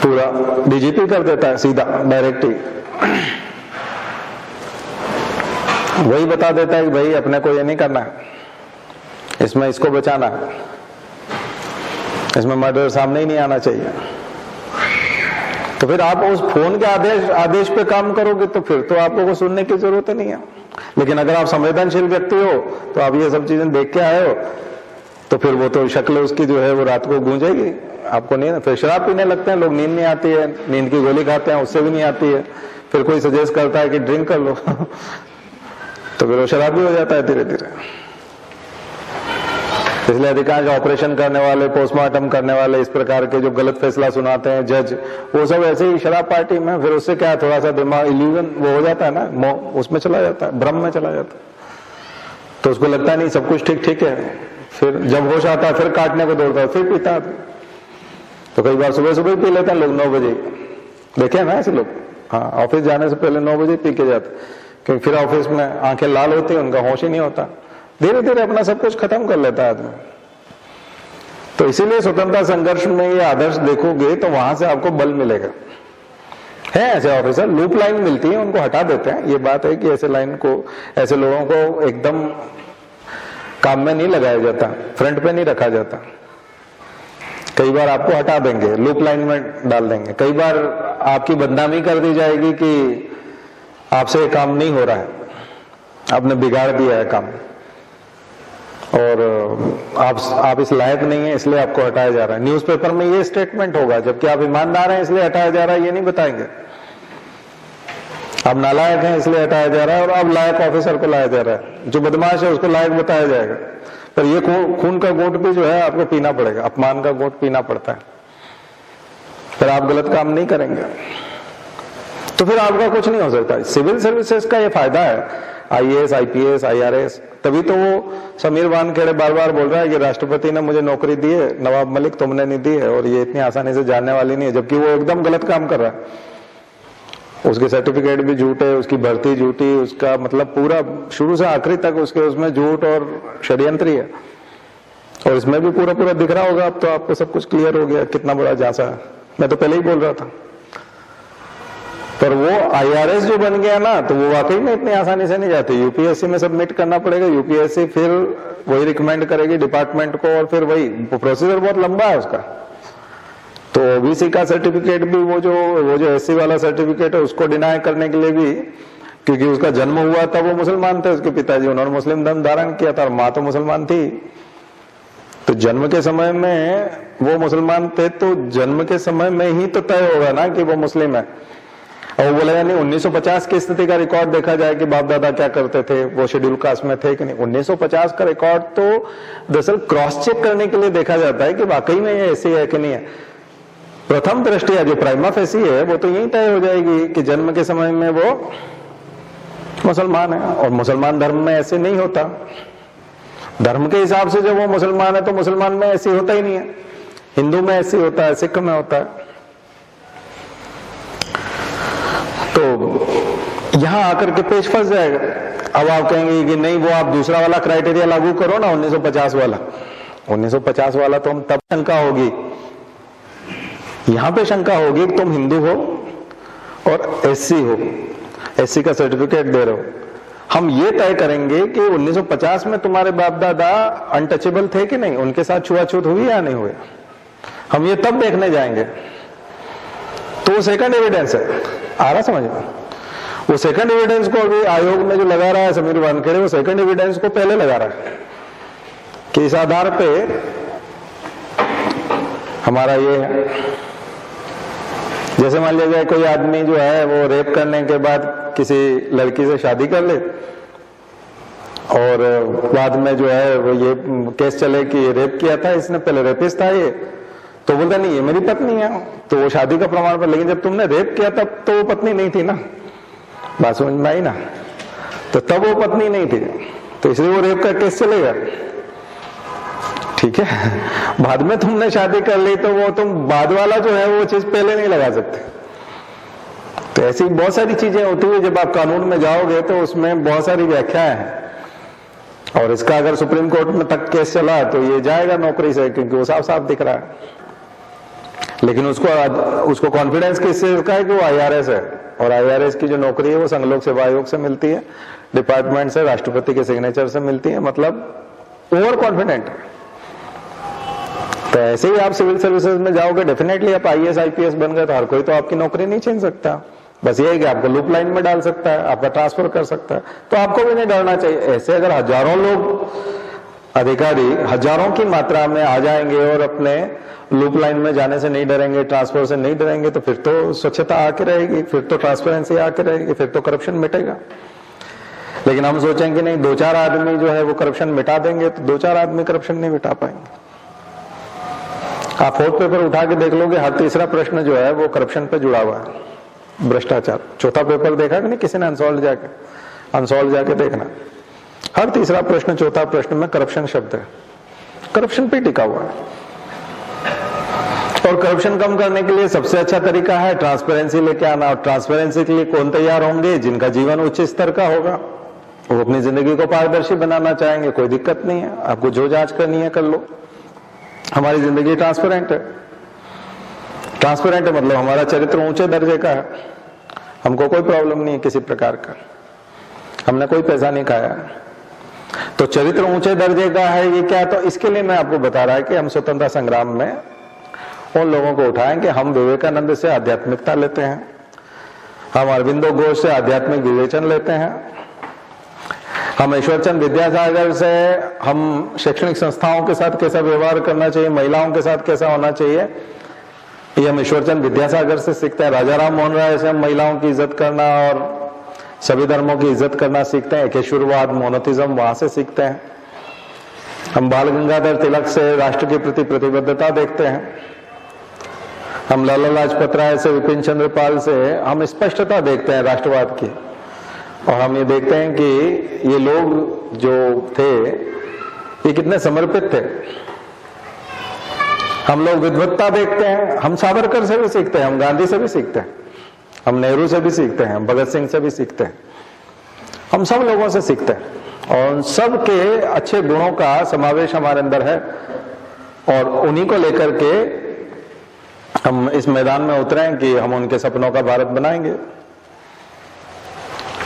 पूरा डीजीपी कर देता है सीधा डायरेक्ट ही, वही बता देता है कि भाई अपने को ये नहीं करना है, इसमें इसको बचाना है, इसमें मर्डर सामने ही नहीं आना चाहिए। तो फिर आप उस फोन के आदेश पे काम करोगे तो फिर तो आप लोगों को सुनने की जरूरत नहीं है। लेकिन अगर आप संवेदनशील व्यक्ति हो तो आप ये सब चीजें देख के आए हो तो फिर वो तो शक्ल उसकी जो है वो रात को गूंजेगी, आपको नहीं। फिर शराब पीने लगते हैं लोग, नींद नहीं आती है, नींद की गोली खाते हैं उससे भी नहीं आती है, फिर कोई सजेस्ट करता है कि ड्रिंक कर लो तो फिर वो शराब भी हो जाता है धीरे धीरे। इसलिए अधिकांश ऑपरेशन करने वाले, पोस्टमार्टम करने वाले, इस प्रकार के जो गलत फैसला सुनाते हैं जज, वो सब ऐसे ही शराब पार्टी में, फिर उससे क्या थोड़ा सा दिमाग इल्यूजन वो हो जाता है ना, उसमें चला जाता है, भ्रम में चला जाता है, तो उसको लगता है नहीं सब कुछ ठीक ठीक है। फिर जब होश आता है फिर काटने को दौड़ता है, फिर पीता है। तो कई बार सुबह सुबह पी लेते हैं लोग 9 बजे, देखे ना ऐसे लोग, हाँ, ऑफिस जाने से पहले 9 बजे पी के जाते, क्योंकि फिर ऑफिस में आंखें लाल होती है, उनका होश ही नहीं होता, धीरे धीरे अपना सब कुछ खत्म कर लेता है आदमी। तो इसीलिए स्वतंत्रता संघर्ष में ये आदर्श देखोगे तो वहां से आपको बल मिलेगा। है ऐसे ऑफिसर, लूप लाइन मिलती है उनको हटा देते हैं, ये बात है कि ऐसे लाइन को, ऐसे लोगों को एकदम काम में नहीं लगाया जाता, फ्रंट पे नहीं रखा जाता। कई बार आपको हटा देंगे, लूप लाइन में डाल देंगे, कई बार आपकी बदनामी कर दी जाएगी कि आपसे ये काम नहीं हो रहा है, आपने बिगाड़ दिया है काम, और आप इस लायक नहीं है इसलिए आपको हटाया जा रहा है। न्यूज़पेपर में ये स्टेटमेंट होगा, जबकि आप ईमानदार हैं इसलिए हटाया जा रहा है ये नहीं बताएंगे। आप नालायक हैं इसलिए हटाया जा रहा है, और अब लायक ऑफिसर को लाया जा रहा है, जो बदमाश है उसको लायक बताया जाएगा। पर ये खून का घूंट भी जो है आपको पीना पड़ेगा, अपमान का घूंट पीना पड़ता है, पर आप गलत काम नहीं करेंगे तो फिर आपका कुछ नहीं हो सकता। सिविल सर्विसेज का ये फायदा है, आईएएस, आईपीएस, आईआरएस, तभी तो वो समीर वानखेड़े बार बार बोल रहा है कि राष्ट्रपति ने मुझे नौकरी दी है, नवाब मलिक तुमने नहीं दी है, और ये इतनी आसानी से जानने वाली नहीं है, जबकि वो एकदम गलत काम कर रहा है। उसके सर्टिफिकेट भी झूठे, उसकी भर्ती झूठी, उसका मतलब पूरा शुरू से आखिरी तक उसके उसमें झूठ और षड्यंत्र ही है। और इसमें भी पूरा पूरा दिख रहा होगा, अब तो आपको सब कुछ क्लियर हो गया कितना बड़ा झांसा है। मैं तो पहले ही बोल रहा था, पर वो आईआरएस जो बन गया ना, तो वो वाकई में इतनी आसानी से नहीं जाती। यूपीएससी में सबमिट करना पड़ेगा, यूपीएससी फिर वही रिकमेंड करेगी डिपार्टमेंट को, और फिर वही प्रोसीजर बहुत लंबा है उसका। तो ओबीसी का सर्टिफिकेट भी वो जो एससी वाला सर्टिफिकेट है उसको डिनाई करने के लिए भी, क्योंकि उसका जन्म हुआ था वो मुसलमान थे, उसके पिताजी, उन्होंने मुस्लिम धर्म धारण किया था, और माँ तो मुसलमान थी, तो जन्म के समय में वो मुसलमान थे, तो जन्म के समय में ही तो तय होगा ना कि वो मुस्लिम है। और वो बोलेगा नहीं 1950 की स्थिति का रिकॉर्ड देखा जाए कि बाप दादा क्या करते थे, वो शेड्यूल कास्ट में थे कि नहीं। 1950 का रिकॉर्ड तो दरअसल क्रॉस चेक करने के लिए देखा जाता है कि वाकई में ये ऐसी है कि नहीं है। प्रथम दृष्टिया जो प्राइमा फेसी है वो तो यही तय हो जाएगी कि जन्म के समय में वो मुसलमान है, और मुसलमान धर्म में ऐसे नहीं होता। धर्म के हिसाब से जब वो मुसलमान है तो मुसलमान में ऐसे होता ही नहीं है, हिंदू में ऐसे होता है, सिख में होता है। तो यहां आकर के पेच फंस जाएगा। अब आप कहेंगे कि नहीं, वो आप दूसरा वाला क्राइटेरिया लागू करो ना, 1950 वाला। 1950 वाला तो हम तब शंका होगी, यहां पे शंका होगी कि तुम हिंदू हो और एससी हो, एससी का सर्टिफिकेट दे रहे हो। हम ये तय करेंगे कि 1950 में तुम्हारे बाप दादा अनटचेबल थे कि नहीं, उनके साथ छुआछूत हुई या नहीं हुई, हम ये तब देखने जाएंगे। तो वो सेकंड एविडेंस है, आ रहा समझ में? वो सेकंड एविडेंस को अभी आयोग में जो लगा रहा है समीर वानखेड़े, वो सेकंड एविडेंस को पहले लगा रहा है कि इस आधार पे हमारा ये है। जैसे मान लिया जाए कोई आदमी जो है वो रेप करने के बाद किसी लड़की से शादी कर ले और बाद में जो है वो ये केस चले कि ये रेप किया था इसने, पहले रेपिस्ट था ये, तो बोलता नहीं ये मेरी पत्नी है, तो वो शादी का प्रमाण पर। लेकिन जब तुमने रेप किया तब तो वो पत्नी नहीं थी ना, बात समझ में आई ना? तो तब वो पत्नी नहीं थी, तो इसलिए वो रेप का केस चलेगा, ठीक है। बाद में तुमने शादी कर ली तो वो तुम बाद वाला जो है वो चीज पहले नहीं लगा सकते। तो ऐसी बहुत सारी चीजें होती है, जब आप कानून में जाओगे तो उसमें बहुत सारी व्याख्याएं हैं, और इसका अगर सुप्रीम कोर्ट में तक केस चला तो ये जाएगा नौकरी से, क्योंकि वो साफ साफ दिख रहा है। लेकिन उसको कॉन्फिडेंस किससे का है कि वो IRS है, और IRS की जो नौकरी है वो संघ लोक सेवा आयोग से मिलती है, डिपार्टमेंट से, राष्ट्रपति के सिग्नेचर से मिलती है, मतलब ओवर कॉन्फिडेंट है। तो ऐसे ही आप सिविल सर्विसेज में जाओगे, डेफिनेटली आप IAS IPS बन गए तो हर कोई तो आपकी नौकरी नहीं छीन सकता, बस ये है कि आपको लूप लाइन में डाल सकता है, आपका ट्रांसफर कर सकता है, तो आपको भी नहीं डरना चाहिए। ऐसे अगर हजारों लोग अधिकारी हजारों की मात्रा में आ जाएंगे और अपने लूप लाइन में जाने से नहीं डरेंगे, ट्रांसफर से नहीं डरेंगे, तो फिर तो स्वच्छता आके रहेगी, फिर तो ट्रांसपेरेंसी आके रहेगी, फिर तो करप्शन मिटेगा। लेकिन हम सोचेंगे नहीं, 2-4 आदमी जो है वो करप्शन मिटा देंगे, तो 2-4 आदमी करप्शन नहीं मिटा पाएंगे। आप 4th पेपर उठा के देख लोगे, हर तीसरा प्रश्न जो है वो करप्शन पे जुड़ा हुआ है, भ्रष्टाचार। चौथा पेपर देखा कि नहीं किसी ने? अनसॉल्व जाके देखना, हर तीसरा प्रश्न, चौथा प्रश्न में करप्शन शब्द है, करप्शन पे टिका हुआ है। और करप्शन कम करने के लिए सबसे अच्छा तरीका है ट्रांसपेरेंसी लेके आना। और ट्रांसपेरेंसी के लिए कौन तैयार होंगे? जिनका जीवन उच्च स्तर का होगा, वो अपनी जिंदगी को पारदर्शी बनाना चाहेंगे, कोई दिक्कत नहीं है, आपको जो जांच करनी है कर लो। हमारी जिंदगी ट्रांसपेरेंट है, ट्रांसपेरेंट है मतलब हमारा चरित्र ऊंचे दर्जे का है, हमको कोई प्रॉब्लम नहीं है किसी प्रकार का, हमने कोई पैसा नहीं खाया। तो चरित्र ऊंचे दर्जे का है, ये क्या है? तो इसके लिए मैं आपको बता रहा है कि हम स्वतंत्रता संग्राम में उन लोगों को उठाएं कि हम विवेकानंद से आध्यात्मिकता लेते हैं, हम अरविंदो घोष से आध्यात्मिक विवेचन लेते हैं, हम ईश्वरचंद विद्यासागर से हम शैक्षणिक संस्थाओं के साथ कैसा व्यवहार करना चाहिए, महिलाओं के साथ कैसा होना चाहिए, ये हम ईश्वरचंद विद्यासागर से सीखते हैं। राजा राम मोहन राय से हम महिलाओं की इज्जत करना और सभी धर्मों की इज्जत करना सीखते हैं। एकेश्वरवाद, मोनोथिज्म वहां से सीखते हैं। हम बाल गंगाधर तिलक से राष्ट्र के प्रति प्रतिबद्धता देखते हैं। हम लाला लाजपत राय से, विपिन चंद्र पाल से हम स्पष्टता देखते हैं राष्ट्रवाद की। और हम ये देखते हैं कि ये लोग जो थे ये कितने समर्पित थे। हम लोग विद्वत्ता देखते हैं, हम सावरकर से भी सीखते हैं, हम गांधी से भी सीखते हैं, हम नेहरू से भी सीखते हैं, हम भगत सिंह से भी सीखते हैं, हम सब लोगों से सीखते हैं। और उन सब के अच्छे गुणों का समावेश हमारे अंदर है, और उन्हीं को लेकर के हम इस मैदान में उतरे हैं कि हम उनके सपनों का भारत बनाएंगे।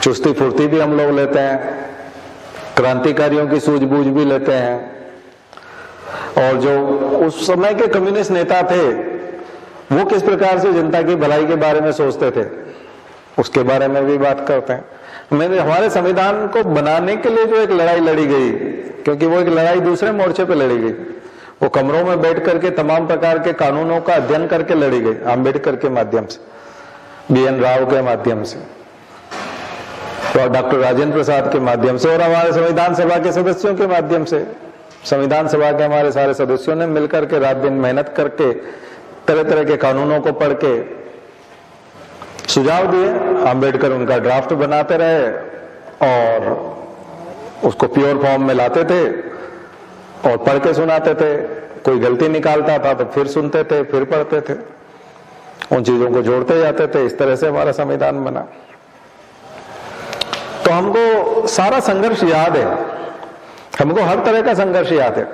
चुस्ती फुर्ती भी हम लोग लेते हैं, क्रांतिकारियों की सूझबूझ भी लेते हैं, और जो उस समय के कम्युनिस्ट नेता थे वो किस प्रकार से जनता की भलाई के बारे में सोचते थे उसके बारे में भी बात करते हैं। हमारे संविधान को बनाने के लिए जो एक लड़ाई लड़ी गई, क्योंकि वो एक लड़ाई दूसरे मोर्चे पे लड़ी गई, वो कमरों में बैठ करके तमाम प्रकार के कानूनों का अध्ययन करके लड़ी गई, अम्बेडकर के माध्यम से, BN राव के माध्यम से, और डॉक्टर राजेंद्र प्रसाद के माध्यम से, और हमारे संविधान सभा के सदस्यों के माध्यम से। संविधान सभा के हमारे सारे सदस्यों ने मिलकर के रात दिन मेहनत करके तरह तरह के कानूनों को पढ़ के सुझाव दिए। अम्बेडकर उनका ड्राफ्ट बनाते रहे और उसको प्योर फॉर्म में लाते थे और पढ़ के सुनाते थे। कोई गलती निकालता था तो फिर सुनते थे, फिर पढ़ते थे, उन चीजों को जोड़ते जाते थे। इस तरह से हमारा संविधान बना। तो तो हमको सारा संघर्ष याद है, हमको हर तरह का संघर्ष याद है।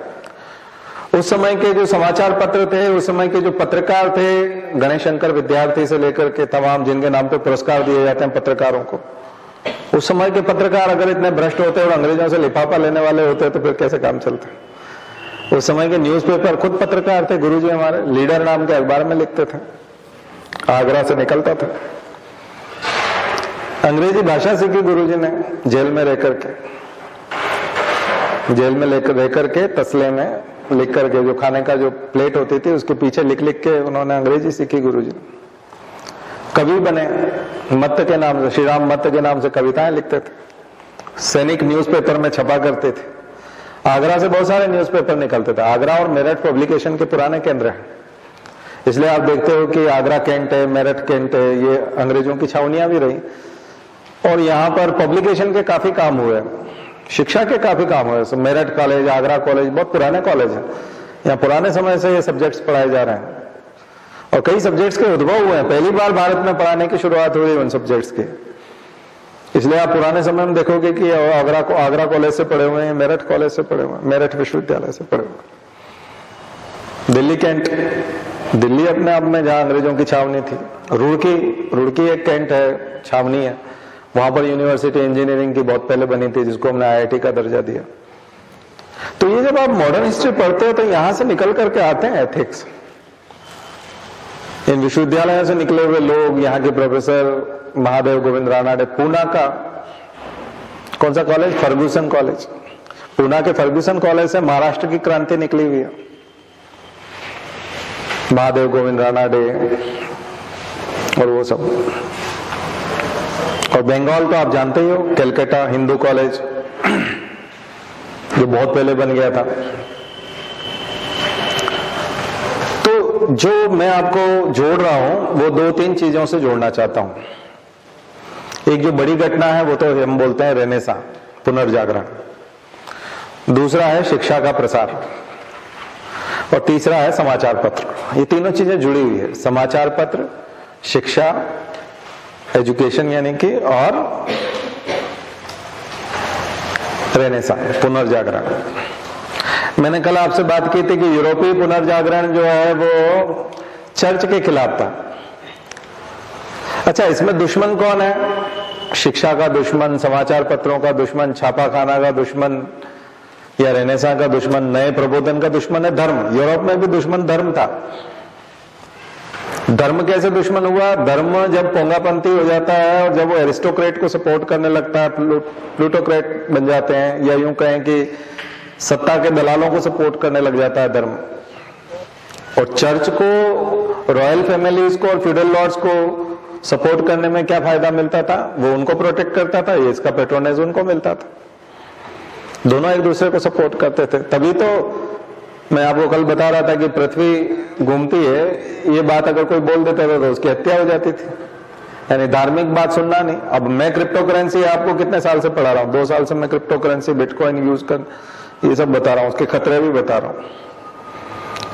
उस समय के जो समाचार पत्र थे, उस समय के जो पत्रकार थे, गणेश शंकर विद्यार्थी से लेकर के तमाम जिनके नाम पे पुरस्कार दिए जाते हैं पत्रकारों को, उस समय के पत्रकार अगर इतने भ्रष्ट होते और अंग्रेजों से लिफाफा लेने वाले होते तो फिर कैसे काम चलता। उस समय के न्यूज़पेपर खुद पत्रकार थे, गुरुजी हमारे लीडर नाम के अखबार में लिखते थे, आगरा से निकलता था। अंग्रेजी भाषा सीखी गुरुजी ने जेल में रह करके, जेल में रह करके तसले में लिख करके, जो खाने का जो प्लेट होती थी उसके पीछे लिख लिख के उन्होंने अंग्रेजी सीखी गुरुजी। कवि बने, मत्त के नाम से, श्री राम मत्त के नाम से कविताएं लिखते थे, सैनिक न्यूज़पेपर में छपा करते थे। आगरा से बहुत सारे न्यूज़पेपर निकलते थे। आगरा और मेरठ पब्लिकेशन के पुराने केंद्र हैं, इसलिए आप देखते हो कि आगरा कैंट है, मेरठ कैंट है, ये अंग्रेजों की छावनियां भी रही और यहाँ पर पब्लिकेशन के काफी काम हुए, शिक्षा के काफी काम हुए। मेरठ कॉलेज, आगरा कॉलेज बहुत पुराने कॉलेज हैं, यहाँ पुराने समय से ये सब्जेक्ट्स पढ़ाए जा रहे हैं और कई सब्जेक्ट्स के उद्भव हुए हैं। पहली बार भारत में पढ़ाने की शुरुआत हुई उन सब्जेक्ट्स की, इसलिए आप पुराने समय में देखोगे कि आगरा कॉलेज से पढ़े हुए हैं, मेरठ कॉलेज से पढ़े हुए हैं, मेरठ विश्वविद्यालय से पढ़े हुए। दिल्ली कैंट, दिल्ली अपने आप में जहां अंग्रेजों की छावनी थी। रुड़की एक कैंट है, छावनी है, वहां पर यूनिवर्सिटी इंजीनियरिंग की बहुत पहले बनी थी, जिसको हमने IIT का दर्जा दिया। तो ये जब आप मॉडर्न हिस्ट्री पढ़ते हो तो यहां से निकल करके आते हैं एथिक्स। इन विश्वविद्यालयों से निकले हुए लोग, यहाँ के प्रोफेसर महादेव गोविंद रानाडे, पूना का कौन सा कॉलेज, फर्गुसन कॉलेज, पूना के फर्गुसन कॉलेज से महाराष्ट्र की क्रांति निकली हुई है। महादेव गोविंद रानाडे और वो सब। और बंगाल तो आप जानते ही हो, कलकत्ता हिंदू कॉलेज जो बहुत पहले बन गया था। तो जो मैं आपको जोड़ रहा हूं वो 2-3 चीजों से जोड़ना चाहता हूं। एक जो बड़ी घटना है वो तो हम बोलते हैं रेनेसा, पुनर्जागरण। दूसरा है शिक्षा का प्रसार और तीसरा है समाचार पत्र। ये तीनों चीजें जुड़ी हुई है, समाचार पत्र, शिक्षा, एजुकेशन यानी कि, और रेनेसा, पुनर्जागरण। मैंने कल आपसे बात की थी कि यूरोपीय पुनर्जागरण जो है वो चर्च के खिलाफ था। अच्छा, इसमें दुश्मन कौन है? शिक्षा का दुश्मन, समाचार पत्रों का दुश्मन, छापाखाना का दुश्मन या रेनेसा का दुश्मन, नए प्रबोधन का दुश्मन है धर्म। यूरोप में भी दुश्मन धर्म था। धर्म कैसे दुश्मन हुआ? धर्म जब पोंगापंथी हो जाता है और जब वो एरिस्टोक्रेट को सपोर्ट करने लगता है, प्लूटोक्रेट बन जाते हैं, या यूं कहें कि सत्ता के दलालों को सपोर्ट करने लग जाता है धर्म। और चर्च को, रॉयल फैमिलीज को और फ्यूडल लॉर्ड्स को सपोर्ट करने में क्या फायदा मिलता था? वो उनको प्रोटेक्ट करता था, ये इसका पेट्रोनेज उनको मिलता था। दोनों एक दूसरे को सपोर्ट करते थे। तभी तो मैं आपको कल बता रहा था कि पृथ्वी घूमती है, ये बात अगर कोई बोल देता था तो उसकी हत्या हो जाती थी। यानी धार्मिक बात सुनना नहीं। अब मैं क्रिप्टो करेंसी आपको कितने साल से पढ़ा रहा हूँ, 2 साल से मैं क्रिप्टो करेंसी, बिटकॉइन यूज कर, ये सब बता रहा हूँ, उसके खतरे भी बता रहा हूँ।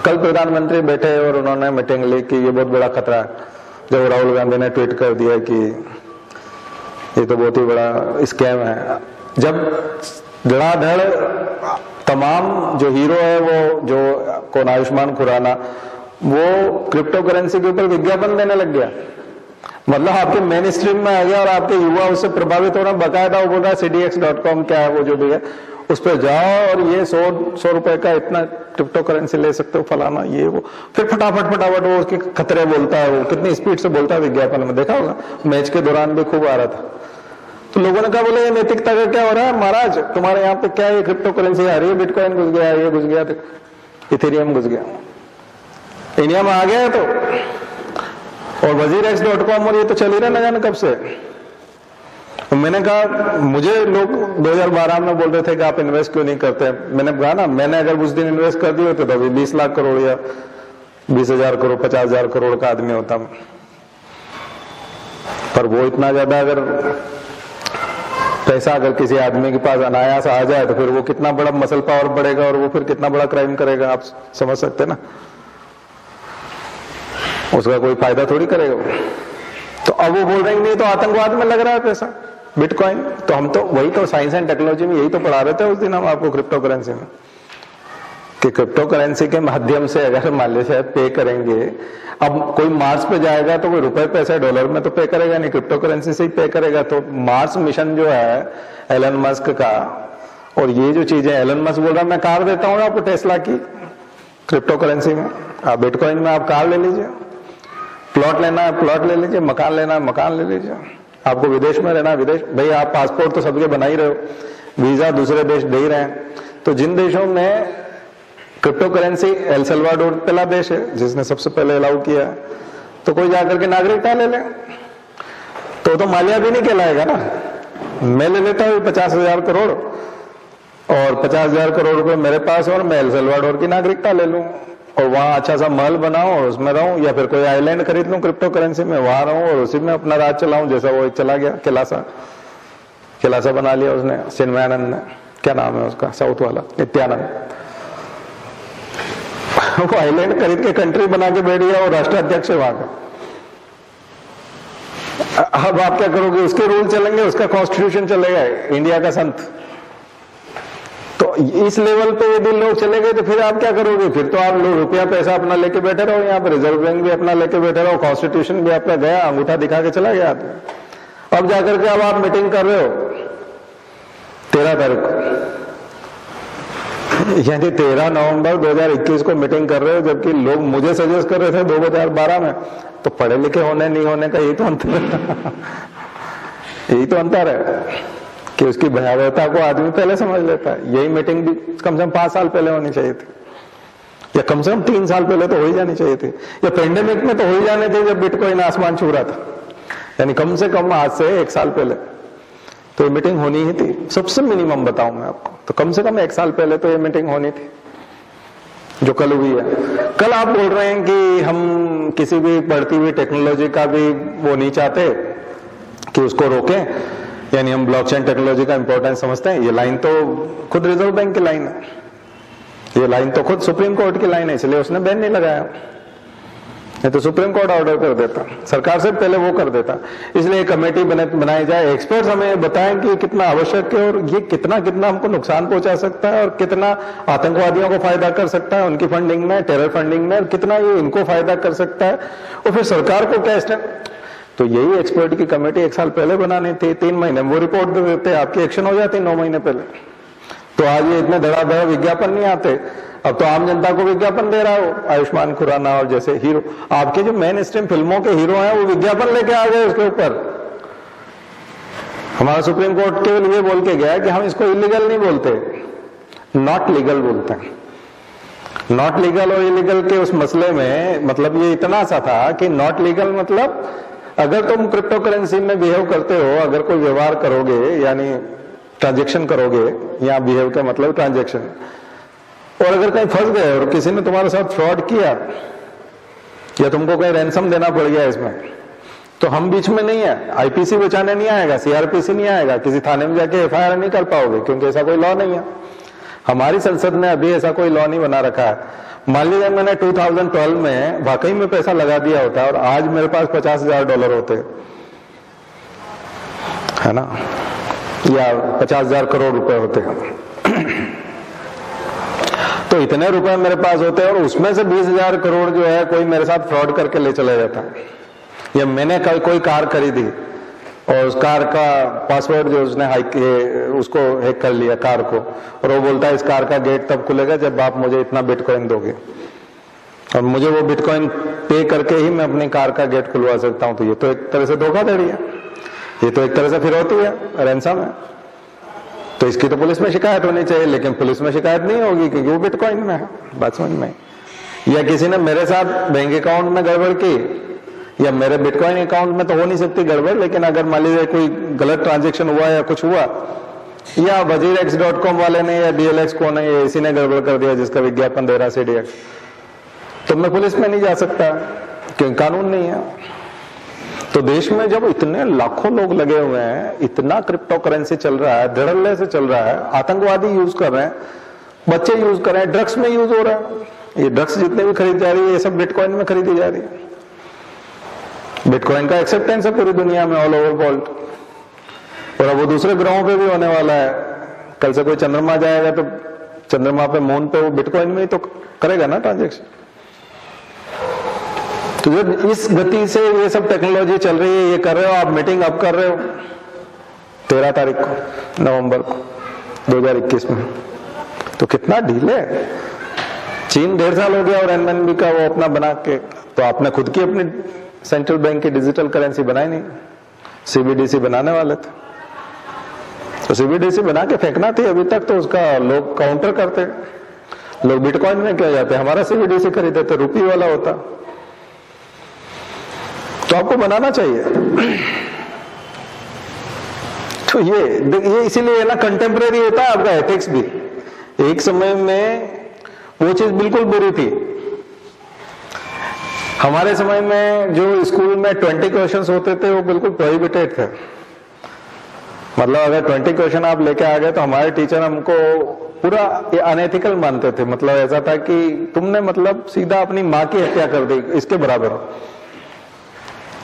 कल प्रधानमंत्री बैठे और उन्होंने मीटिंग ली कि ये बहुत बड़ा खतरा है। जब राहुल गांधी ने ट्वीट कर दिया कि ये तो बहुत ही बड़ा स्कैम है। जब धड़ाधड़ तमाम जो हीरो है, वो जो कौन, आयुष्मान खुराना, वो क्रिप्टो करेंसी के ऊपर विज्ञापन देने लग गया। मतलब आपके मेन स्ट्रीम में आ गया और आपके युवा उससे प्रभावित हो रहा। बकायदा वो बोल रहा है CDX.com क्या है वो जो भी है, उस पर जाओ और ये 100 रुपए का इतना क्रिप्टो करेंसी ले सकते हो, फलाना ये वो। फिर फटाफट वो उसके खतरे बोलता है, वो कितनी स्पीड से बोलता है विज्ञापन में, देखा होगा। मैच के दौरान भी खूब आ रहा था। तो लोगों ने कहा, बोले ये नैतिकता का क्या हो रहा है महाराज, तुम्हारे यहाँ पे क्या है, क्रिप्टो करेंसी आ रही है, बिटकॉइन घुस गया, ये घुस गया, इथेरियम घुस गया, इंडिया में आ गया है तो। और WazirX.com और ये तो चल ही रहा ना जाने कब से। तो मैंने कहा, मुझे लोग 2012 में बोल रहे थे कि आप इन्वेस्ट क्यों नहीं करते। मैंने कहा ना, मैंने अगर उस दिन इन्वेस्ट कर दिए होते तो अभी 20 लाख करोड़ या 20,000 करोड़ 50,000 करोड़ का आदमी होता। पर वो इतना ज्यादा अगर पैसा अगर किसी आदमी के पास अनायास आ जाए तो फिर वो कितना बड़ा मसल पावर बढ़ेगा और वो फिर कितना बड़ा क्राइम करेगा, आप समझ सकते ना। उसका कोई फायदा थोड़ी करेगा वो। तो अब वो बोल रहे हैं नहीं तो आतंकवाद में लग रहा है पैसा। बिटकॉइन। तो हम तो वही तो साइंस एंड टेक्नोलॉजी में यही तो पढ़ा रहे थे उस दिन हम आपको क्रिप्टो करेंसी में, कि क्रिप्टो करेंसी के माध्यम से अगर मान लीजिए पे करेंगे, अब कोई मार्स पे जाएगा तो कोई रुपए पैसे डॉलर में तो पे करेगा नहीं, क्रिप्टो करेंसी से ही पे करेगा। तो मार्स मिशन जो है एलन मस्क का, और ये जो चीजें एलन मस्क बोल रहा है मैं कार देता हूँ आपको टेस्ला की क्रिप्टो करेंसी में, आप बिटकॉइन में आप कार ले लीजिए, प्लॉट लेना है प्लॉट ले लीजिए, मकान लेना है मकान ले लीजिए, आपको विदेश में रहना है विदेश, भाई आप पासपोर्ट तो सबके बना ही रहे हो, वीजा दूसरे देश दे ही रहे हैं। तो जिन देशों में क्रिप्टो करेंसी, एल सल्वाडोर पहला देश है जिसने सबसे पहले अलाउ किया है, तो कोई जाकर के नागरिकता ले ले तो मालिया भी नहीं कहलाएगा ना। मैं ले लेता हूँ 50,000 करोड़ और 50,000 करोड़ रुपए मेरे पास, और मैं एल सल्वाडोर की नागरिकता ले लूं और वहां अच्छा सा महल बनाऊं और उसमें रहूं, या फिर कोई आइलैंड खरीद लूं क्रिप्टो करेंसी में, वहां रहूं और उसी में अपना राज चलाऊं, जैसा वो चला गया किलासा बना लिया उसने, चिन्मयानंद ने, क्या नाम है उसका साउथ वाला, नित्यानंद, वो आइलैंड खरीद के कंट्री बना के बैठ गया और राष्ट्राध्यक्ष है वहां का। अब आप क्या करोगे, उसके रूल चलेंगे, उसका कॉन्स्टिट्यूशन चलेगा, इंडिया का संत। तो इस लेवल पे यदि लोग चले गए तो फिर आप क्या करोगे, फिर तो आप लोग रुपया पैसा अपना लेके बैठे रहो, यहाँ पे रिजर्व बैंक भी अपना लेके बैठे रहो, कॉन्स्टिट्यूशन भी आपका गया, अंगूठा दिखा के चला गया। अब जाकर के अब आप मीटिंग कर रहे हो 13 तारीख को, यानी 13 नवंबर 2021 को मीटिंग कर रहे हो, जबकि लोग मुझे सजेस्ट कर रहे थे 2012 में। तो पढ़े लिखे होने नहीं होने का यही तो अंतर है यही तो अंतर है कि उसकी भयावहता को आदमी पहले समझ लेता है। यही मीटिंग भी कम से कम 5 साल पहले होनी चाहिए थी, या कम से कम 3 साल पहले तो हो ही जानी चाहिए थी, या पेंडेमिक में तो हो ही जाने थे जब बिटकॉइन आसमान छू रहा था, यानी कम से कम आज से 1 साल पहले तो ये मीटिंग होनी ही थी। सबसे मिनिमम बताऊं मैं आपको, तो कम से कम 1 साल पहले तो ये मीटिंग होनी थी, जो कल हुई है। कल आप बोल रहे हैं कि हम किसी भी बढ़ती हुई टेक्नोलॉजी का भी वो नहीं चाहते कि उसको रोकें, यानी हम ब्लॉकचेन टेक्नोलॉजी का इंपॉर्टेंस समझते हैं। ये लाइन तो खुद रिजर्व बैंक की लाइन है, ये लाइन तो खुद सुप्रीम कोर्ट की लाइन है, इसलिए उसने बैन नहीं लगाया, नहीं तो सुप्रीम कोर्ट ऑर्डर कर देता, सरकार से पहले वो कर देता। इसलिए कमेटी बनाई जाए, एक्सपर्ट्स हमें बताएं कि कितना आवश्यक है और ये कितना कितना हमको नुकसान पहुंचा सकता है, और कितना आतंकवादियों को फायदा कर सकता है उनकी फंडिंग में, टेरर फंडिंग में, और कितना ये इनको फायदा कर सकता है, और फिर सरकार को क्या स्टेप। तो यही एक्सपर्ट की कमेटी 1 साल पहले बनानी थी, 3 महीने वो रिपोर्ट दे देते, आपकी एक्शन हो जाती 9 महीने पहले। तो आज ये इतने धड़ाधड़ विज्ञापन नहीं आते, अब तो आम जनता को विज्ञापन दे रहा हो, आयुष्मान खुराना और जैसे हीरो, आपके जो मेन स्ट्रीम फिल्मों के हीरो हैं वो विज्ञापन लेके आ गए उसके ऊपर। हमारा सुप्रीम कोर्ट केवल ये बोल के गया कि हम इसको इलीगल नहीं बोलते, नॉट लीगल बोलते हैं। नॉट लीगल और इलीगल के उस मसले में मतलब ये इतना सा था कि नॉट लीगल मतलब अगर तुम क्रिप्टो करेंसी में बिहेव करते हो, अगर कोई व्यवहार करोगे यानी ट्रांजेक्शन करोगे, या बिहेव का मतलब ट्रांजेक्शन, और अगर कहीं फंस गए और किसी ने तुम्हारे साथ फ्रॉड किया या तुमको कहीं रैंसम देना पड़ गया इसमें, तो हम बीच में नहीं है, आईपीसी बचाने नहीं आएगा, सीआरपीसी नहीं आएगा, किसी थाने में जाके एफआईआर नहीं कर पाओगे, क्योंकि ऐसा कोई लॉ नहीं है। हमारी संसद ने अभी ऐसा कोई लॉ नहीं बना रखा है। मान लीजिए मैंने 2012 में वाकई में पैसा लगा दिया होता और आज मेरे पास $50,000 होते, है ना, या 50,000 करोड़ रुपए होते तो इतने रुपए मेरे पास होते और उसमें से 20,000 करोड़ जो है कोई मेरे साथ फ्रॉड करके ले चला जाता, या मैंने कोई कार खरीदी और उस कार का पासवर्ड जो उसने उसको हैक कर लिया कार को, और वो बोलता है इस कार का गेट तब खुलेगा जब आप मुझे इतना बिटकॉइन दोगे, और मुझे वो बिटकॉइन पे करके ही मैं अपनी कार का गेट खुलवा सकता हूं। तो ये तो एक तरह से धोखाधड़ी है, ये तो एक तरह से फिरौती है, रैंसम है। तो इसकी तो पुलिस में शिकायत होनी चाहिए, लेकिन पुलिस में शिकायत नहीं होगी क्योंकि वो बिटकॉइन में है। बात समझ में? या किसी ने मेरे साथ बैंक अकाउंट में गड़बड़ की, या मेरे बिटकॉइन अकाउंट में तो हो नहीं सकती गड़बड़, लेकिन अगर मान लीजिए कोई गलत ट्रांजेक्शन हुआ या कुछ हुआ, या वजीरx.com वाले ने या DLX को ने इसी ने गड़बड़ कर दिया जिसका विज्ञापन दे रहा CDX, तो मैं पुलिस में नहीं जा सकता क्योंकि कानून नहीं है। तो देश में जब इतने लाखों लोग लगे हुए हैं, इतना क्रिप्टो करेंसी चल रहा है, धड़ल्ले से चल रहा है, आतंकवादी यूज कर रहे हैं, बच्चे यूज कर रहे हैं, ड्रग्स में यूज हो रहा है, ये ड्रग्स जितने भी खरीदी जा रही है ये सब बिटकॉइन में खरीदी जा रही है। बिटकॉइन का एक्सेप्टेंस है पूरी दुनिया में, ऑल ओवर वर्ल्ड। और अब वो दूसरे ग्रहों पे भी होने वाला है। कल से कोई चंद्रमा जाएगा तो चंद्रमा पे, मून पे वो बिटकॉइन में ही तो करेगा ना ट्रांजेक्शन। तो जब इस गति से ये सब टेक्नोलॉजी चल रही है, ये कर रहे हो आप, मीटिंग अब कर रहे हो 13 तारीख को नवंबर को 2021 में, तो कितना डीले है। चीन 1.5 साल हो गया और एनएनबी का वो अपना बना के, तो आपने खुद की अपनी सेंट्रल बैंक की डिजिटल करेंसी बनाई नहीं, सीबीडीसी बनाने वाले थे, तो सीबीडीसी बना के फेंकना थी अभी तक, तो उसका लोग काउंटर करते, लोग बिटकॉइन में क्या जाते, हमारा सीबीडीसी खरीदे तो रुपये वाला होता, तो आपको बनाना चाहिए। तो ये इसीलिए ना कंटेम्परेरी होता है आपका एथिक्स भी। एक समय में वो चीज बिल्कुल बुरी थी। हमारे समय में जो स्कूल में 20 क्वेश्चंस होते थे वो बिल्कुल प्रोहिबिटेड थे। मतलब अगर 20 क्वेश्चन आप लेके आ गए तो हमारे टीचर हमको पूरा अनएथिकल मानते थे। मतलब ऐसा था कि तुमने मतलब सीधा अपनी माँ की हत्या कर दी, इसके बराबर,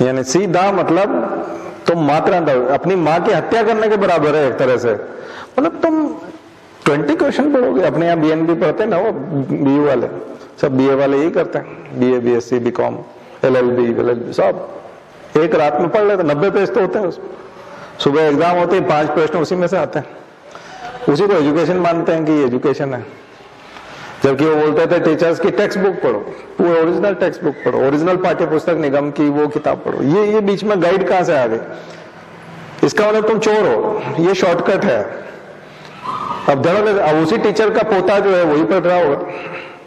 यानी सीधा मतलब तुम मातृ अपनी माँ की हत्या करने के बराबर है एक तरह से। मतलब तुम 20 क्वेश्चन पढ़ोगे। अपने यहाँ बीएनबी पढ़ते हैं ना, वो बीयू वाले सब, बीए वाले यही करते हैं, बीए बीएससी बीकॉम एलएलबी सब एक रात में पढ़ लेते। 90 पेज तो होते हैं उसमें। सुबह एग्जाम होते हैं, 5 प्रश्न उसी में से आते हैं। उसी को एजुकेशन मानते हैं कि ये एजुकेशन है, जबकि वो बोलते थे टीचर्स की टेक्स्ट बुक पढ़ो, वो ओरिजिनल टेक्स्ट बुक पढ़ो, ओरिजिनल पाठ्य पुस्तक निगम की वो किताब पढ़ो। ये बीच में गाइड कहां से आ गई? इसका मतलब तुम चोर हो, ये शॉर्टकट है। अब अब उसी टीचर का पोता जो है वही पढ़ रहा होगा,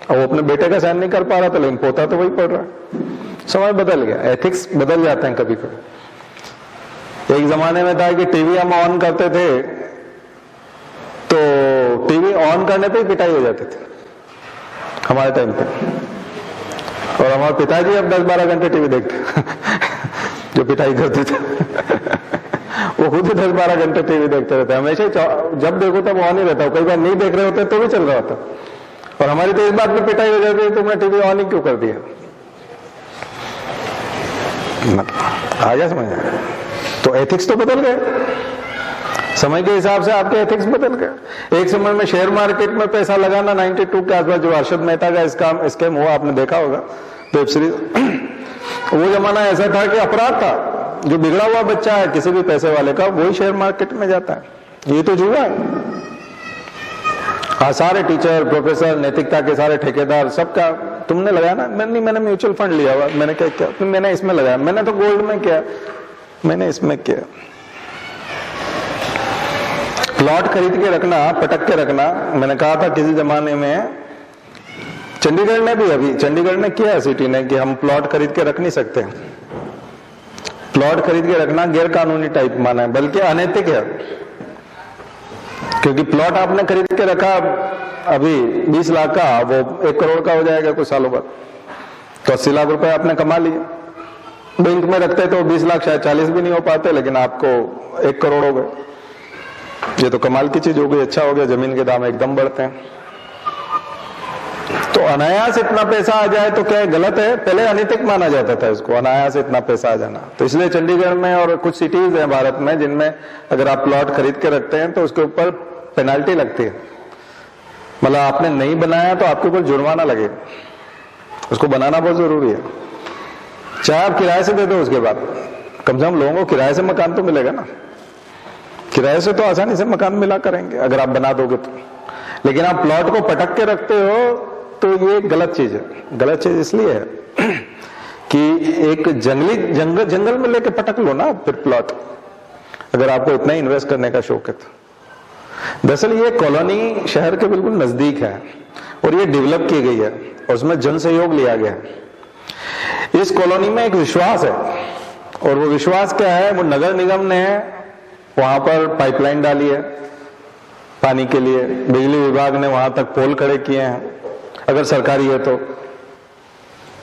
अब वो अपने बेटे का साइन नहीं कर पा रहा था, लेकिन पोता तो वही पढ़ रहा है। समय बदल गया, एथिक्स बदल जाते हैं कभी कभी। एक जमाने में था कि टीवी हम ऑन करते थे तो टीवी ऑन करने पे ही पिटाई हो जाती थी हमारे टाइम पे, और हमारे पिताजी अब 10-12 घंटे टीवी देखते जो पिटाई करते थे वो खुद ही 10-12 घंटे टीवी देखते रहते, हमेशा जब देखो तब ऑन ही रहता। कई बार नहीं देख रहे होते तो भी चल रहा होता, और हमारी तो इस बात में पिटाई हो जाती है तुमने टीवी ऑन ही क्यों कर दिया। आ गया समझ? तो एथिक्स तो बदल गए, समय के हिसाब से आपके एथिक्स बदल गए। एक समय में शेयर मार्केट में पैसा लगाना 92 के आसपास, जो अर्शद मेहता का स्कैम हुआ आपने देखा होगा वेब सीरीज, वो जमाना ऐसा था कि अपराध था। जो बिगड़ा हुआ बच्चा है किसी भी पैसे वाले का, वही शेयर मार्केट में जाता है। ये तो जुआ है। सारे टीचर, प्रोफेसर, नैतिकता के सारे ठेकेदार, सबका तुमने लगाया ना, मैंने म्यूचुअल फंड लिया हुआ, मैंने क्या किया, मैंने इसमें लगाया, मैंने तो गोल्ड में किया, मैंने इसमें किया। प्लॉट खरीद के रखना, पटक के रखना, मैंने कहा था किसी जमाने में चंडीगढ़ ने भी, अभी चंडीगढ़ ने किया सिटी ने, कि हम प्लॉट खरीद के रख नहीं सकते। प्लॉट खरीद के रखना गैर कानूनी टाइप माना है, बल्कि अनैतिक है, क्योंकि प्लॉट आपने खरीद के रखा अभी 20 लाख का, वो 1 करोड़ का हो जाएगा कुछ सालों बाद, तो 80 लाख रुपए आपने कमा लिए। बैंक में रखते तो 20 लाख शायद 40 भी नहीं हो पाते, लेकिन आपको 1 करोड़ हो गए। ये तो कमाल की चीज हो गई, अच्छा हो गया। जमीन के दाम एकदम बढ़ते हैं। तो अनायास इतना पैसा आ जाए तो क्या गलत है? पहले अनैतिक माना जाता था इसको, अनायास इतना पैसा आ जाना। तो इसलिए चंडीगढ़ में और कुछ सिटीज हैं भारत में जिनमें अगर आप प्लॉट खरीद के रखते हैं तो उसके ऊपर पेनाल्टी लगती है। मतलब आपने नहीं बनाया तो आपके ऊपर जुर्माना लगेगा। उसको बनाना बहुत जरूरी है। चाहे आप किराए से दे दो, उसके बाद कम से कम लोगों को किराए से मकान तो मिलेगा ना। किराए से तो आसानी से मकान मिला करेंगे अगर आप बना दोगे तो, लेकिन आप प्लॉट को पटक के रखते हो तो ये गलत चीज है। गलत चीज इसलिए है कि एक जंगल में लेके पटक लो ना फिर प्लॉट, अगर आपको इतना ही इन्वेस्ट करने का शौक है तो। दरअसल ये कॉलोनी शहर के बिल्कुल नजदीक है और ये डेवलप की गई है और उसमें जन सहयोग लिया गया है। इस कॉलोनी में एक विश्वास है, और वो विश्वास क्या है? वो नगर निगम ने वहां पर पाइपलाइन डाली है पानी के लिए, बिजली विभाग ने वहां तक पोल खड़े किए हैं अगर सरकारी है तो,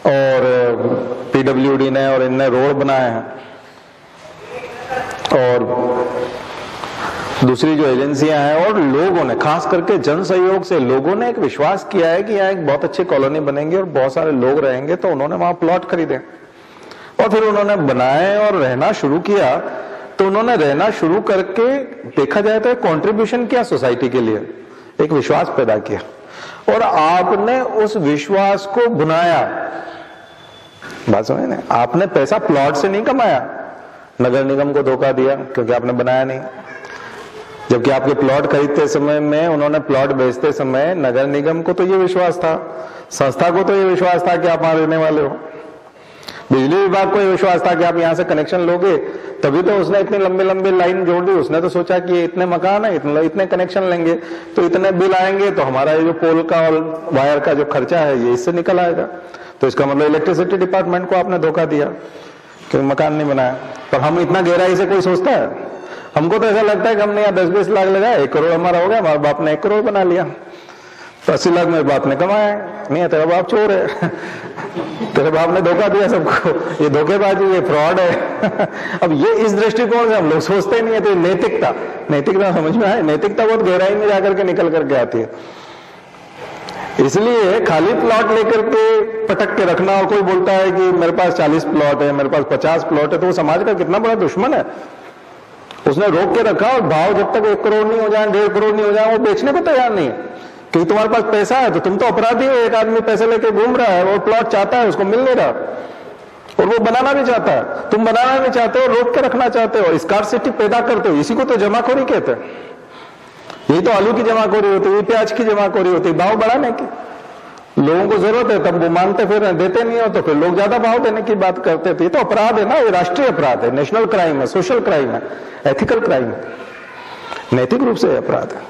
और पीडब्ल्यूडी ने और इनने रोड बनाए हैं, और दूसरी जो एजेंसियां हैं और लोगों ने, खास करके जन सहयोग से लोगों ने एक विश्वास किया है कि यहाँ एक बहुत अच्छी कॉलोनी बनेंगी और बहुत सारे लोग रहेंगे, तो उन्होंने वहां प्लॉट खरीदे और फिर उन्होंने बनाए और रहना शुरू किया। तो उन्होंने रहना शुरू करके देखा जाए तो एक कंट्रीब्यूशन किया सोसाइटी के लिए, एक विश्वास पैदा किया, और आपने उस विश्वास को बुनाया। बात समझे ना, आपने पैसा प्लॉट से नहीं कमाया, नगर निगम को धोखा दिया क्योंकि आपने बनाया नहीं, जबकि आपके प्लॉट खरीदते समय में, उन्होंने प्लॉट बेचते समय नगर निगम को तो ये विश्वास था, संस्था को तो ये विश्वास था कि आप वहां रहने वाले हो, बिजली विभाग को ये विश्वास था कि आप यहां से कनेक्शन लोगे, तभी तो उसने इतनी लंबी लंबी लाइन जोड़ दी। उसने तो सोचा कि इतने मकान है, इतने कनेक्शन लेंगे तो इतने बिल आएंगे, तो हमारा ये जो पोल का और वायर का जो खर्चा है ये इससे निकल आएगा। तो इसका मतलब इलेक्ट्रिसिटी डिपार्टमेंट को आपने धोखा दिया कि मकान नहीं बनाया। पर हम इतना गहराई से कोई सोचता है? हमको तो ऐसा लगता है कि हमने यहाँ 10-20 लाख लगाया, 1 करोड़ हमारा हो गया, हमारे बाप ने 1 करोड़ बना लिया, तो 80 लाख मेरे बाप ने कमाया। नहीं है, तेरा बाप चोर है, तेरे बाप ने धोखा दिया सबको, ये धोखेबाजी, ये फ्रॉड है। अब ये इस दृष्टिकोण से हम लोग सोचते नहीं है। तो नैतिकता समझ में आए? नैतिकता बहुत गहराई में जाकर के निकल करके आती है। इसलिए खाली प्लॉट लेकर के पटक के रखना, और कोई बोलता है कि मेरे पास 40 प्लॉट है, मेरे पास 50 प्लॉट है, तो वो समाज का कितना बड़ा दुश्मन है। उसने रोक के रखा, और भाव जब तक 1 करोड़ नहीं हो जाए, 1.5 करोड़ नहीं हो जाए, वो बेचने को तैयार नहीं है। क्योंकि तुम्हारे पास पैसा है तो तुम तो अपराधी हो। एक आदमी पैसे लेके घूम रहा है, वो प्लॉट चाहता है, उसको मिल नहीं रहा, और वो बनाना भी चाहता है, तुम बनाना नहीं चाहते हो, रोक के रखना चाहते हो, स्कार्सिटी पैदा करते हो। इसी को तो जमाखोरी कहते हैं। यही तो आलू की जमाखोरी होती है, प्याज की जमाखोरी होती है, भाव बढ़ाने की। लोगों को जरूरत है तब वो मांगते, फिर देते नहीं हो तो फिर लोग ज्यादा भाव देने की बात करते थे। ये तो अपराध है ना, ये राष्ट्रीय अपराध है, नेशनल क्राइम है, सोशल क्राइम है, एथिकल क्राइम है, नैतिक रूप से अपराध है।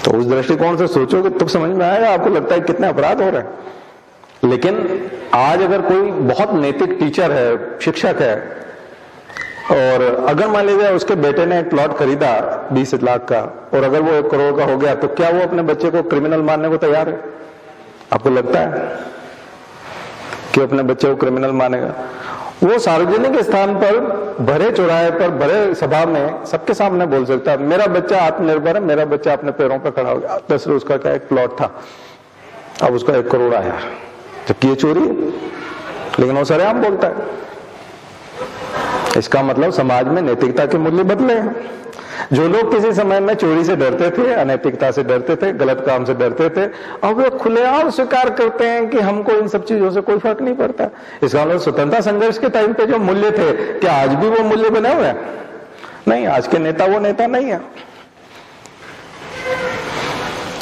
तो उस दृष्टिकोण से सोचो कि तुम समझ में आएगा, आपको लगता है कितने अपराध हो रहे हैं। लेकिन आज अगर कोई बहुत नैतिक टीचर है, शिक्षक है, और अगर मान लीजिए उसके बेटे ने एक प्लॉट खरीदा 20 लाख का, और अगर वो 1 करोड़ का हो गया, तो क्या वो अपने बच्चे को क्रिमिनल मानने को तैयार है? आपको लगता है कि अपने बच्चे को क्रिमिनल मानेगा? वो सार्वजनिक स्थान पर, भरे चौराहे पर, भरे सभा में सबके सामने बोल सकता है मेरा बच्चा आत्मनिर्भर है, मेरा बच्चा अपने पैरों पर खड़ा हो गया। 10 उसका क्या एक प्लॉट था, अब उसका 1 करोड़ आया, जबकि ये चोरी है, लेकिन वो सरेआम बोलता है। इसका मतलब समाज में नैतिकता के मूल्य बदले हैं। जो लोग किसी समय में चोरी से डरते थे, अनैतिकता से डरते थे, गलत काम से डरते थे, अब वे खुलेआम स्वीकार करते हैं कि हमको इन सब चीजों से कोई फर्क नहीं पड़ता। इसका मतलब स्वतंत्रता संघर्ष के टाइम पे जो मूल्य थे, क्या आज भी वो मूल्य बने हुए हैं? नहीं, आज के नेता वो नेता नहीं है।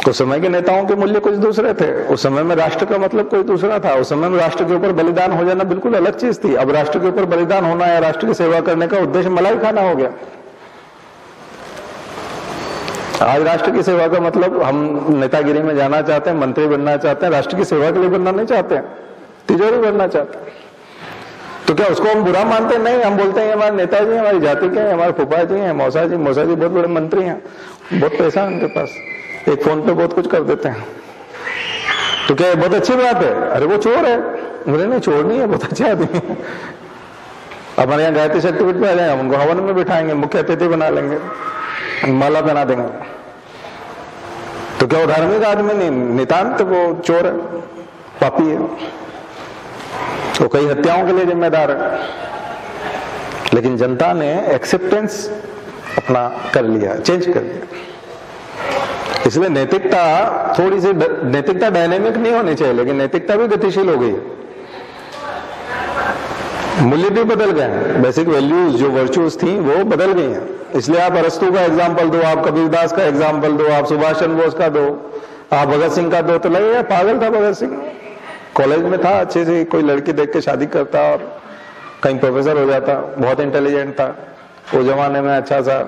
उस समय के नेताओं के मूल्य कुछ दूसरे थे। उस समय में राष्ट्र का मतलब कोई दूसरा था। उस समय में राष्ट्र के ऊपर बलिदान हो जाना बिल्कुल अलग चीज थी। अब राष्ट्र के ऊपर बलिदान होना या राष्ट्र की सेवा करने का उद्देश्य मलाई खाना हो गया। आज राष्ट्र की सेवा का मतलब हम नेतागिरी में जाना चाहते हैं, मंत्री बनना चाहते हैं, राष्ट्र की सेवा के लिए बनना नहीं चाहते हैं, तिजोरी बनना चाहते हैं। तो क्या उसको हम बुरा मानते हैं? नहीं, हम बोलते हैं हमारे नेताजी हमारी जाति के हैं, हमारे फूफा जी हैं, मौसा जी बहुत बड़े मंत्री हैं, बहुत पैसा है उनके पास, एक फोन पे बहुत कुछ कर देते हैं। तो क्या बहुत अच्छी बात है? अरे वो चोर है। बोले नहीं, चोर नहीं है, बहुत अच्छा आदमी है। हमारे यहाँ गायत्री शक्तिपीठ पे आ जाएंगे, हम उनको हवन में बिठाएंगे, मुख्य अतिथि बना लेंगे, माला पहना देंगे। तो क्या वो धार्मिक आदमी नहीं? नितांत वो चोर है, पापी है, वो कई हत्याओं के लिए जिम्मेदार है। लेकिन जनता ने एक्सेप्टेंस अपना कर लिया, चेंज कर लिया। इसलिए नैतिकता थोड़ी सी, नैतिकता डायनेमिक नहीं होनी चाहिए, लेकिन नैतिकता भी गतिशील हो गई है। मूल्य भी बदल गए हैं, बेसिक वैल्यूज जो वर्चुअस थी वो बदल गई हैं। इसलिए आप अरस्तु का एग्जाम्पल दो, आप कबीरदास का एग्जाम्पल दो, आप सुभाष चंद्र बोस का दो, आप भगत सिंह का दो, तो लगेगा पागल था भगत सिंह। कॉलेज में था, अच्छे से कोई लड़की देख के शादी करता और कहीं प्रोफेसर हो जाता, बहुत इंटेलिजेंट था। वो जमाने में अच्छा सा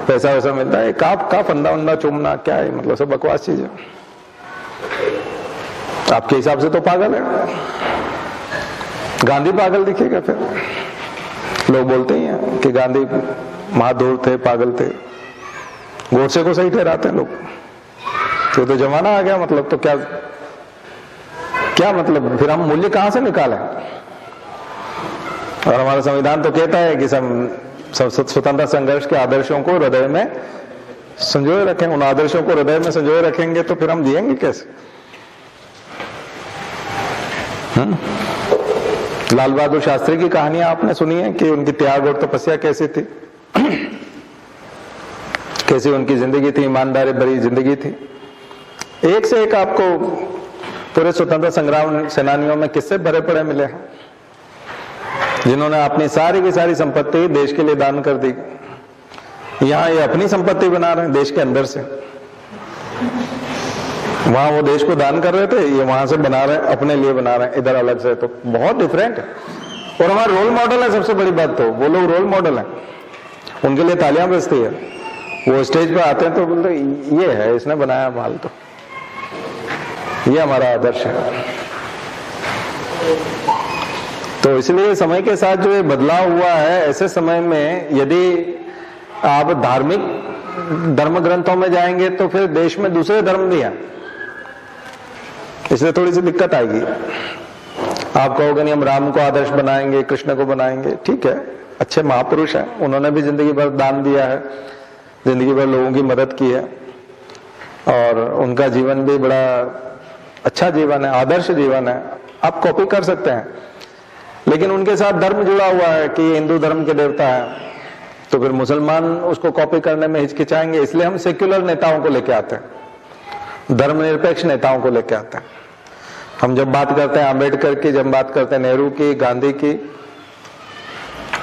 पैसा वैसा मिलता है, का फंदा वंदा चूमना क्या है, मतलब सब बकवास चीज है। आपके हिसाब से तो पागल है। गांधी पागल दिखेगा फिर? लोग बोलते ही हैं कि गांधी महाधूर थे, पागल थे। गोडसे को सही ठहराते हैं लोग। तो जमाना आ गया, मतलब तो क्या मतलब? फिर हम मूल्य कहां से निकालें? और हमारा संविधान तो कहता है कि स्वतंत्रता संघर्ष के आदर्शों को हृदय में संजोए रखें। उन आदर्शों को हृदय में संजोए रखेंगे तो फिर हम जिएंगे कैसे? लाल बहादुर शास्त्री की कहानियां आपने सुनी है कि उनकी त्याग और तपस्या कैसी थी, कैसी उनकी जिंदगी थी, ईमानदारी भरी जिंदगी थी। एक से एक आपको पूरे स्वतंत्रता संग्राम सेनानियों में किस्से भरे पड़े मिले हैं, जिन्होंने अपनी सारी की सारी संपत्ति देश के लिए दान कर दी। यहाँ ये अपनी संपत्ति बना रहे हैं देश के अंदर से, वहां वो देश को दान कर रहे थे, ये वहां से बना रहे हैं, अपने लिए बना रहे हैं इधर अलग से। तो बहुत डिफरेंट है। और हमारा रोल मॉडल है, सबसे बड़ी बात तो वो लोग रोल मॉडल है, उनके लिए तालियां बजती है। वो स्टेज पे आते हैं तो बोलते ये है, इसने बनाया माल, तो ये हमारा आदर्श है। तो इसलिए समय के साथ जो ये बदलाव हुआ है, ऐसे समय में यदि आप धार्मिक धर्म ग्रंथों में जाएंगे तो फिर देश में दूसरे धर्म भी हैं, इसलिए थोड़ी सी दिक्कत आएगी। आप कहोगे नहीं हम राम को आदर्श बनाएंगे, कृष्ण को बनाएंगे, ठीक है, अच्छे महापुरुष हैं, उन्होंने भी जिंदगी भर दान दिया है, जिंदगी भर लोगों की मदद की है, और उनका जीवन भी बड़ा अच्छा जीवन है, आदर्श जीवन है, आप कॉपी कर सकते हैं। लेकिन उनके साथ धर्म जुड़ा हुआ है कि हिंदू धर्म के देवता है, तो फिर मुसलमान उसको कॉपी करने में हिचकिचाएंगे। इसलिए हम सेक्युलर नेताओं को लेके आते हैं, धर्मनिरपेक्ष नेताओं को लेके आते हैं। हम जब बात करते हैं आम्बेडकर की, जब बात करते हैं नेहरू की, गांधी की,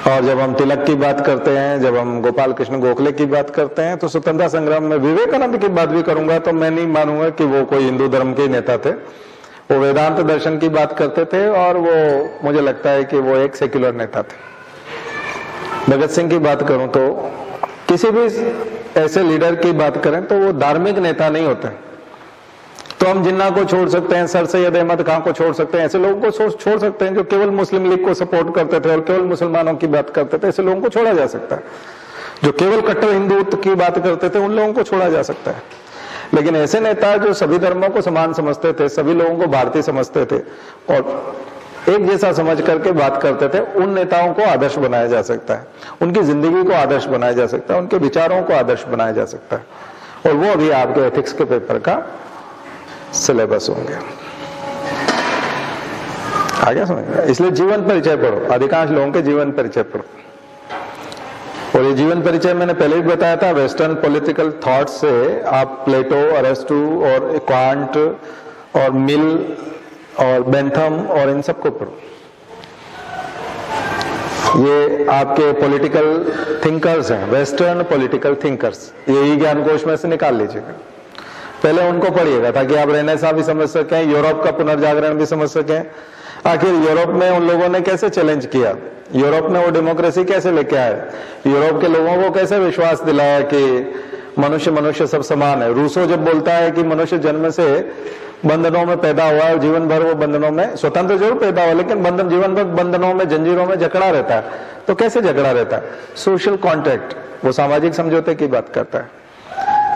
और जब हम तिलक की बात करते हैं, जब हम गोपाल कृष्ण गोखले की बात करते हैं, तो स्वतंत्रता संग्राम में विवेकानंद की बात भी करूंगा तो मैं नहीं मानूंगा कि वो कोई हिंदू धर्म के नेता थे। वो वेदांत दर्शन की बात करते थे, और वो मुझे लगता है कि वो एक सेक्युलर नेता थे। भगत सिंह की बात करूं तो, किसी भी ऐसे लीडर की बात करें तो वो धार्मिक नेता नहीं होते। तो हम जिन्ना को छोड़ सकते हैं, सर सैयद अहमद खां को छोड़ सकते हैं, ऐसे लोगों को छोड़ सकते हैं जो केवल मुस्लिम लीग को सपोर्ट करते थे और केवल मुसलमानों की बात करते थे, ऐसे लोगों को छोड़ा जा सकता है। जो केवल कट्टर हिंदुत्व की बात करते थे, उन लोगों को छोड़ा जा सकता है। लेकिन ऐसे नेता जो सभी धर्मों को समान समझते थे, सभी लोगों को भारतीय समझते थे और एक जैसा समझ करके बात करते थे, उन नेताओं को आदर्श बनाया जा सकता है, उनकी जिंदगी को आदर्श बनाया जा सकता है, उनके विचारों को आदर्श बनाया जा सकता है। और वो अभी आपके एथिक्स के पेपर का सिलेबस होंगे। आगे समझिए। इसलिए जीवन परिचय पढ़ो, अधिकांश लोगों के जीवन परिचय पढ़ो। और ये जीवन परिचय मैंने पहले भी बताया था, वेस्टर्न पॉलिटिकल थॉट से आप प्लेटो, अरस्तु और कांट और मिल और बेंथम और इन सबको पढ़ो। ये आपके पॉलिटिकल थिंकर्स हैं, वेस्टर्न पॉलिटिकल थिंकर्स, यही ज्ञानकोश में से निकाल लीजिएगा। पहले उनको पढ़िएगा ताकि आप रेनेसां भी समझ सकें, यूरोप का पुनर्जागरण भी समझ सकें। आखिर यूरोप में उन लोगों ने कैसे चैलेंज किया, यूरोप में वो डेमोक्रेसी कैसे लेके आए, यूरोप के लोगों को कैसे विश्वास दिलाया कि मनुष्य मनुष्य सब समान है। रूसो जब बोलता है कि मनुष्य जन्म से बंधनों में पैदा हुआ है और जीवन भर वो बंधनों में, स्वतंत्र जरूर पैदा हुआ लेकिन बंधन जीवन भर बंधनों में, जंजीरों में जकड़ा रहता है। तो कैसे जकड़ा रहता है? सोशल कॉन्ट्रैक्ट, वो सामाजिक समझौते की बात करता है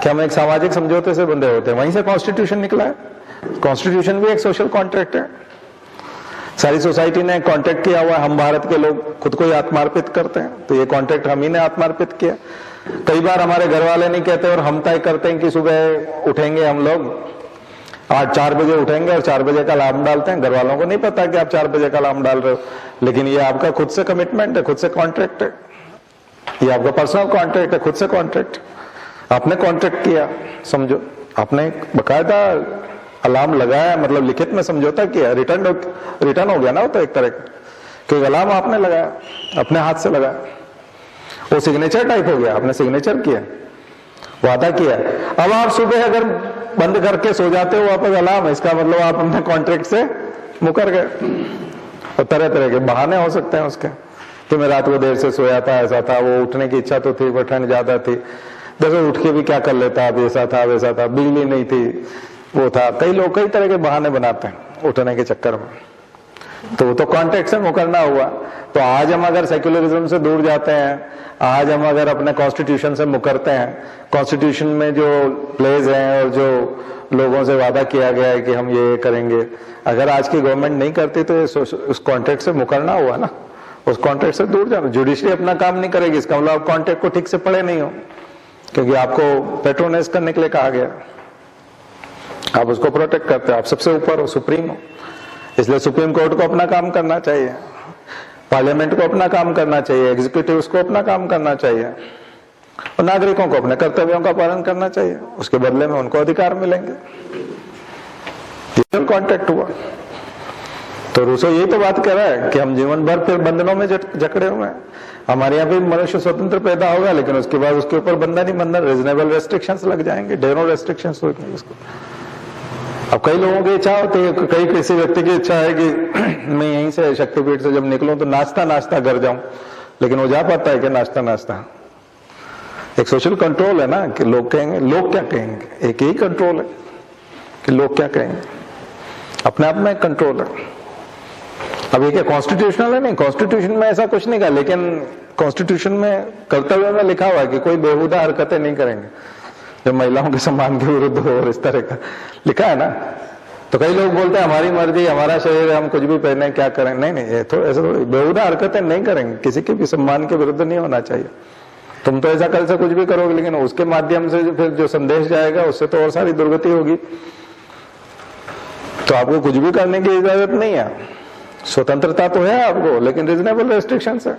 कि हम एक सामाजिक समझौते से बंधे होते हैं। वहीं से कॉन्स्टिट्यूशन निकला है, कॉन्स्टिट्यूशन भी एक सोशल कॉन्ट्रैक्ट है। सारी सोसाइटी ने कॉन्ट्रैक्ट किया हुआ है, हम भारत के लोग खुद को ही आत्मार्पित करते हैं, तो ये कॉन्ट्रैक्ट हम ही ने आत्मार्पित किया। कई बार हमारे घर वाले नहीं कहते और हम तय करते हैं कि सुबह उठेंगे हम लोग, आज 4 बजे उठेंगे और 4 बजे का अलार्म डालते हैं। घर वालों को नहीं पता कि आप 4 बजे का अलार्म डाल रहे हो, लेकिन ये आपका खुद से कमिटमेंट है, खुद से कॉन्ट्रैक्ट है, ये आपका पर्सनल कॉन्ट्रैक्ट है, खुद से कॉन्ट्रैक्ट। आपने कॉन्ट्रैक्ट किया, समझो, आपने बकायदा अलार्म लगाया, मतलब लिखित में समझौता किया, रिटर्न हो गया ना, वो तो एक तरह का, क्योंकि अलार्म आपने लगाया, अपने हाथ से लगाया, वो सिग्नेचर टाइप हो गया, आपने सिग्नेचर किया, वादा किया। अब आप सुबह अगर बंद करके सो जाते हो वापस अलार्म, इसका मतलब आप अपने कॉन्ट्रैक्ट से मुकर गए। और तरह तरह के बहाने हो सकते हैं उसके, कि मैं रात को देर से सोया था, ऐसा था, वो उठने की इच्छा तो थी पर ठंड ज्यादा थी, देखो उठ के भी क्या कर लेता, अब ऐसा था वैसा था, बिजली नहीं थी, वो था। कई लोग कई तरह के बहाने बनाते हैं उठने के चक्कर में, तो वो तो कॉन्ट्रैक्ट से मुकरना हुआ। तो आज हम अगर सेक्युलरिज्म से दूर जाते हैं, आज हम अगर अपने कॉन्स्टिट्यूशन से मुकरते हैं, कॉन्स्टिट्यूशन में जो प्लेज हैं और जो लोगों से वादा किया गया है कि हम ये करेंगे, अगर आज की गवर्नमेंट नहीं करती तो उस कॉन्ट्रैक्ट से मुकरना हुआ ना, उस कॉन्ट्रैक्ट से दूर जाना। जुडिशरी अपना काम नहीं करेगी, इसका मतलब आप कॉन्ट्रैक्ट को ठीक से पढ़े नहीं हो, क्योंकि आपको पेट्रोनाइज करने के लिए कहा गया, आप उसको प्रोटेक्ट करते हो, आप सबसे ऊपर हो, सुप्रीम हो। इसलिए सुप्रीम कोर्ट को अपना काम करना चाहिए, पार्लियामेंट को अपना काम करना चाहिए, एग्जीक्यूटिव को अपना काम करना चाहिए, और नागरिकों को अपने कर्तव्यों का पालन करना चाहिए, उसके बदले में उनको अधिकार मिलेंगे। ये कॉन्टेक्ट हुआ। तो रूसो यही तो बात कर रहा है कि हम जीवन भर फिर बंधनों में जकड़े हुए हैं। हमारे यहाँ भी मनुष्य स्वतंत्र पैदा होगा, लेकिन उसके बाद उसके ऊपर बंधन ही बंधन, रीजनेबल रेस्ट्रिक्शंस लग जाएंगे, ढेरों रेस्ट्रिक्शंस होंगे उसको। अब कई लोगों की इच्छा होती है, कई किसी व्यक्ति की इच्छा है कि मैं यहीं से शक्तिपीठ से जब निकलूं तो नाचता नाचता घर जाऊं, लेकिन वो जा पाता है कि नाचता नाचता? एक सोशल कंट्रोल है ना कि लोग कहेंगे, लोग क्या कहेंगे, एक यही कंट्रोल है कि लोग क्या कहेंगे, अपने आप में कंट्रोल है। अब ये क्या कॉन्स्टिट्यूशनल है? नहीं, कॉन्स्टिट्यूशन में ऐसा कुछ नहीं कहा, लेकिन कॉन्स्टिट्यूशन में कर्तव्य में लिखा हुआ है कि कोई बेहुदा हरकतें नहीं करेंगे जो महिलाओं के सम्मान के विरुद्ध हो, और इस तरह का लिखा है ना। तो कई लोग बोलते हैं हमारी मर्जी, हमारा शरीर, हम कुछ भी पहने, क्या करें। नहीं नहीं, ये तो ऐसा थोड़ी, बेहुदा हरकतें नहीं करेंगे, किसी के भी सम्मान के विरुद्ध नहीं होना चाहिए। तुम तो ऐसा कल से कुछ भी करोगे, लेकिन उसके माध्यम से फिर जो संदेश जाएगा उससे तो और सारी दुर्गति होगी। तो आपको कुछ भी करने की इजाजत नहीं है, स्वतंत्रता तो है आपको, लेकिन रीजनेबल रेस्ट्रिक्शंस है।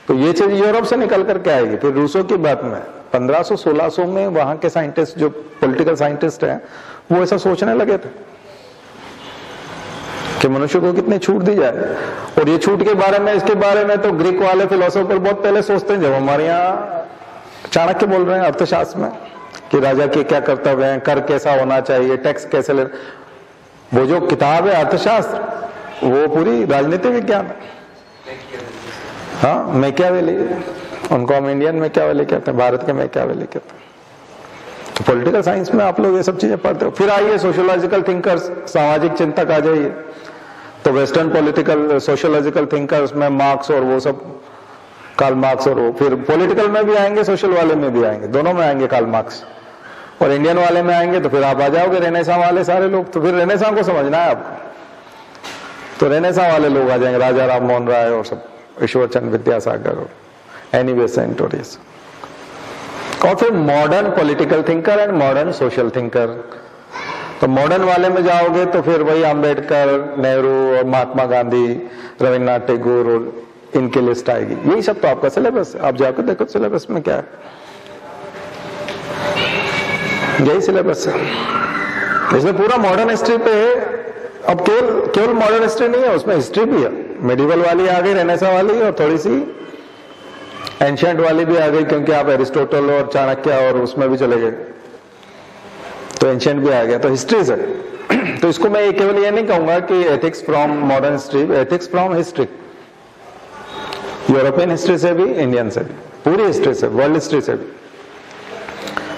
तो ये चीज यूरोप से निकल करके आएगी। फिर रूसों की बात में 1500-1600 में वहां के साइंटिस्ट, जो पॉलिटिकल साइंटिस्ट हैं, वो ऐसा सोचने लगे थे कि मनुष्य को कितनी छूट दी जाए। और ये छूट के बारे में, इसके बारे में तो ग्रीक वाले फिलोसोफर बहुत पहले सोचते हैं। जब हमारे यहाँ चाणक्य बोल रहे हैं अर्थशास्त्र में कि राजा के क्या कर्तव्य हैं, कर कैसा होना चाहिए, टैक्स कैसे ले, वो जो किताब है अर्थशास्त्र, वो पूरी राजनीति विज्ञान है। हाँ, मैकियावेली, उनको हम इंडियन मैकियावेली कहते हैं, भारत के मैकियावेली कहते हैं। तो पॉलिटिकल साइंस में आप लोग ये सब चीजें पढ़ते हो। फिर आइए सोशियोलॉजिकल थिंकर्स, सामाजिक चिंतक आ जाइए। तो वेस्टर्न पॉलिटिकल सोशियोलॉजिकल थिंकर्स में मार्क्स और वो सब, कार्ल मार्क्स, और वो फिर पॉलिटिकल में भी आएंगे, सोशल वाले में भी आएंगे, दोनों में आएंगे कार्ल मार्क्स। और इंडियन वाले में आएंगे तो फिर आप आ जाओगे रेनेसां वाले सारे लोग। तो फिर रेनेसां को समझना है आपको, तो रेनेसां वाले लोग आ जाएंगे, राजा राम मोहन राय और सब, ईश्वरचंद विद्यासागर और एनी बेसेंट और ये सब। और फिर modern political thinker and modern social thinker. तो मॉडर्न वाले में जाओगे तो फिर वही अंबेडकर, नेहरू और महात्मा गांधी, रविन्द्रनाथ टैगोर और इनकी लिस्ट आएगी। यही सब तो आपका सिलेबस है। आप जाकर देखो सिलेबस में क्या है, यही सिलेबस है। इसमें पूरा मॉडर्न हिस्ट्री पे है। अब केवल मॉडर्न हिस्ट्री नहीं है, उसमें हिस्ट्री भी है। मेडिवल वाली आ गई, रेनेसां वाली, और थोड़ी सी एंशिएंट वाली भी आ गई, क्योंकि आप एरिस्टोटल और चाणक्य और उसमें भी चले गए, तो एंशिएंट भी आ गया। तो हिस्ट्री से तो इसको मैं केवल ये नहीं कहूंगा कि ethics from modern history, ethics from history, European history से भी, इंडियन से भी, पूरी हिस्ट्री से, वर्ल्ड हिस्ट्री से भी।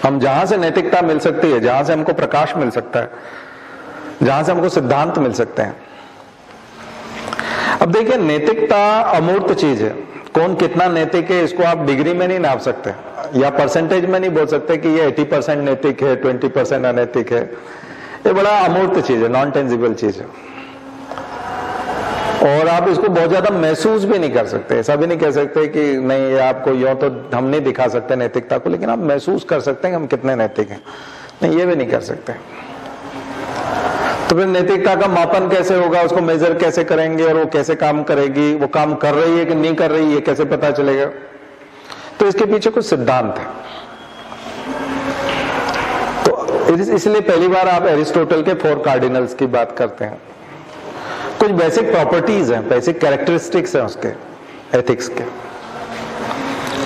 हम जहां से नैतिकता मिल सकती है, जहां से हमको प्रकाश मिल सकता है, जहां से हमको सिद्धांत मिल सकते हैं। अब देखिए, नैतिकता अमूर्त चीज है। कौन कितना नैतिक है इसको आप डिग्री में नहीं नाप सकते, या परसेंटेज में नहीं बोल सकते कि ये 80% नैतिक है, 20% अनैतिक है। ये बड़ा अमूर्त चीज है, नॉन टेंजिबल चीज है, और आप इसको बहुत ज्यादा महसूस भी नहीं कर सकते। ऐसा भी नहीं कह सकते कि नहीं, ये आपको यूं तो हम नहीं दिखा सकते नैतिकता को, लेकिन आप महसूस कर सकते हैं कि हम कितने नैतिक हैं। नहीं, ये भी नहीं कर सकते। तो फिर नैतिकता का मापन कैसे होगा, उसको मेजर कैसे करेंगे, और वो कैसे काम करेगी, वो काम कर रही है कि नहीं कर रही है, कैसे पता चलेगा? तो इसके पीछे कुछ सिद्धांत है। तो इसलिए पहली बार आप एरिस्टोटल के 4 कार्डिनल्स की बात करते हैं। कुछ बेसिक प्रॉपर्टीज हैं, बेसिक कैरेक्टरिस्टिक्स हैं उसके, एथिक्स के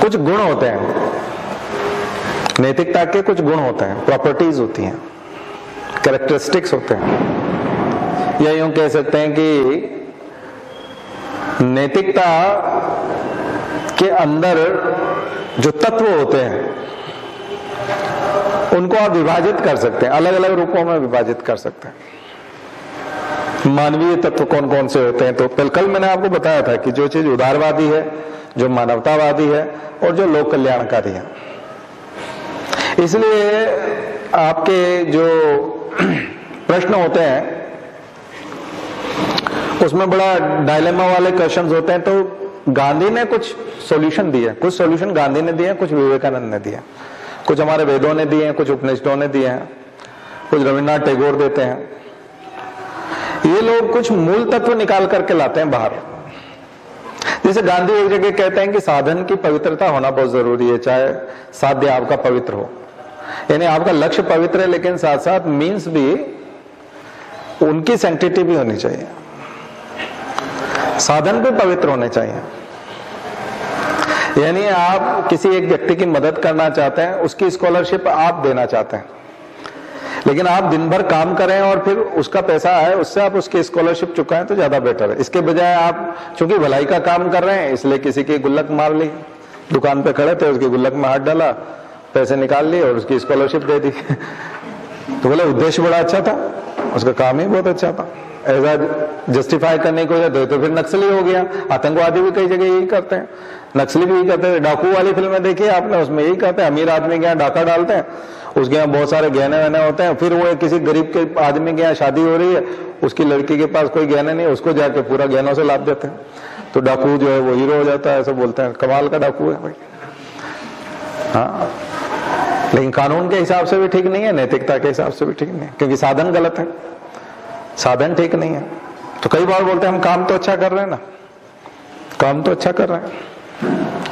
कुछ गुण होते हैं। नैतिकता के कुछ गुण होते हैं, प्रॉपर्टीज होती हैं, कैरेक्टरिस्टिक्स होते हैं। या यूं कह सकते हैं कि नैतिकता के अंदर जो तत्व होते हैं उनको आप विभाजित कर सकते हैं, अलग अलग रूपों में विभाजित कर सकते हैं। मानवीय तत्व कौन कौन से होते हैं? तो कल मैंने आपको बताया था कि जो चीज उदारवादी है, जो मानवतावादी है, और जो लोक कल्याणकारी है। इसलिए आपके जो प्रश्न होते हैं उसमें बड़ा डायलेमा वाले क्वेश्चंस होते हैं। तो गांधी ने कुछ सॉल्यूशन दिए, कुछ सॉल्यूशन गांधी ने दिए, कुछ विवेकानंद ने दिए, कुछ हमारे वेदों ने दिए हैं, कुछ उपनिषदों ने दिए हैं, कुछ रविन्द्रनाथ टैगोर देते हैं। ये लोग कुछ मूल तत्व निकाल करके लाते हैं बाहर। जैसे गांधी एक जगह कहते हैं कि साधन की पवित्रता होना बहुत जरूरी है, चाहे साध्य आपका पवित्र हो, यानी आपका लक्ष्य पवित्र है लेकिन साथ साथ मीन्स भी उनकी सैंक्टिटी भी होनी चाहिए, साधन भी पवित्र होने चाहिए। यानी आप किसी एक व्यक्ति की मदद करना चाहते हैं, उसकी स्कॉलरशिप आप देना चाहते हैं, लेकिन आप दिन भर काम करें और फिर उसका पैसा आए उससे आप उसकी स्कॉलरशिप चुकाएं तो ज्यादा बेटर है। इसके बजाय आप चूंकि भलाई का काम कर रहे हैं इसलिए किसी की गुल्लक मार ली, दुकान पे खड़े थे उसकी गुल्लक में हाथ डाला, पैसे निकाल लिए और उसकी स्कॉलरशिप दे दी तो बोले उद्देश्य बड़ा अच्छा था, उसका काम ही बहुत अच्छा था। ऐसा जस्टिफाई करने को जाए तो फिर नक्सली हो गया। आतंकवादी भी कई जगह यही करते हैं, नक्सली भी यही करते हैं। डाकू वाली फिल्में देखी आपने, उसमें यही करते हैं, अमीर आदमी के यहाँ डाका डालते हैं, उसके यहाँ बहुत सारे गहने वहने होते हैं, फिर वो किसी गरीब के आदमी के यहाँ शादी हो रही है, उसकी लड़की के पास कोई गहने नहीं है, उसको जाके पूरा गहनों से लाद देते हैं, तो डाकू जो है वो हीरो हो जाता है, ऐसा बोलते हैं कमाल का डाकू है भाई। हाँ, लेकिन कानून के हिसाब से भी ठीक नहीं है, नैतिकता के हिसाब से भी ठीक नहीं है, क्योंकि साधन गलत है, साधन ठीक नहीं है। तो कई बार बोलते हैं हम काम तो अच्छा कर रहे हैं ना, काम तो अच्छा कर रहे हैं,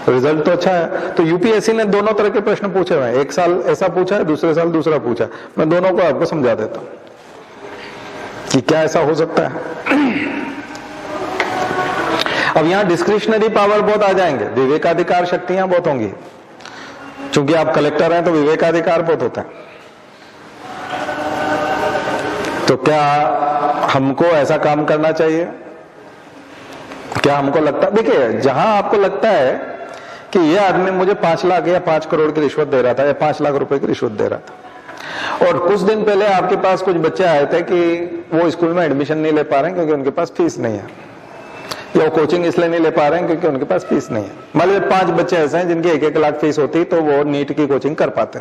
रिजल्ट तो अच्छा है। तो यूपीएससी ने दोनों तरह के प्रश्न पूछे हुए हैं, एक साल ऐसा पूछा है, दूसरे साल दूसरा पूछा है। मैं दोनों को आपको समझा देता हूं कि क्या ऐसा हो सकता है। अब यहां डिस्क्रिशनरी पावर बहुत आ जाएंगे, विवेकाधिकार शक्तियां बहुत होंगी, क्योंकि आप कलेक्टर हैं तो विवेकाधिकार बहुत होता है। तो क्या हमको ऐसा काम करना चाहिए? क्या हमको लगता है, देखिए जहां आपको लगता है कि ये आदमी मुझे 5 लाख या 5 करोड़ की रिश्वत दे रहा था या 5 लाख रुपए की रिश्वत दे रहा था, और कुछ दिन पहले आपके पास कुछ बच्चे आए थे कि वो स्कूल में एडमिशन नहीं ले पा रहे हैं क्योंकि उनके पास फीस नहीं है, या वो कोचिंग इसलिए नहीं ले पा रहे हैं क्योंकि उनके पास फीस नहीं है। मान लीजिए 5 बच्चे ऐसे हैं जिनकी 1-1 लाख फीस होती तो वो नीट की कोचिंग कर पाते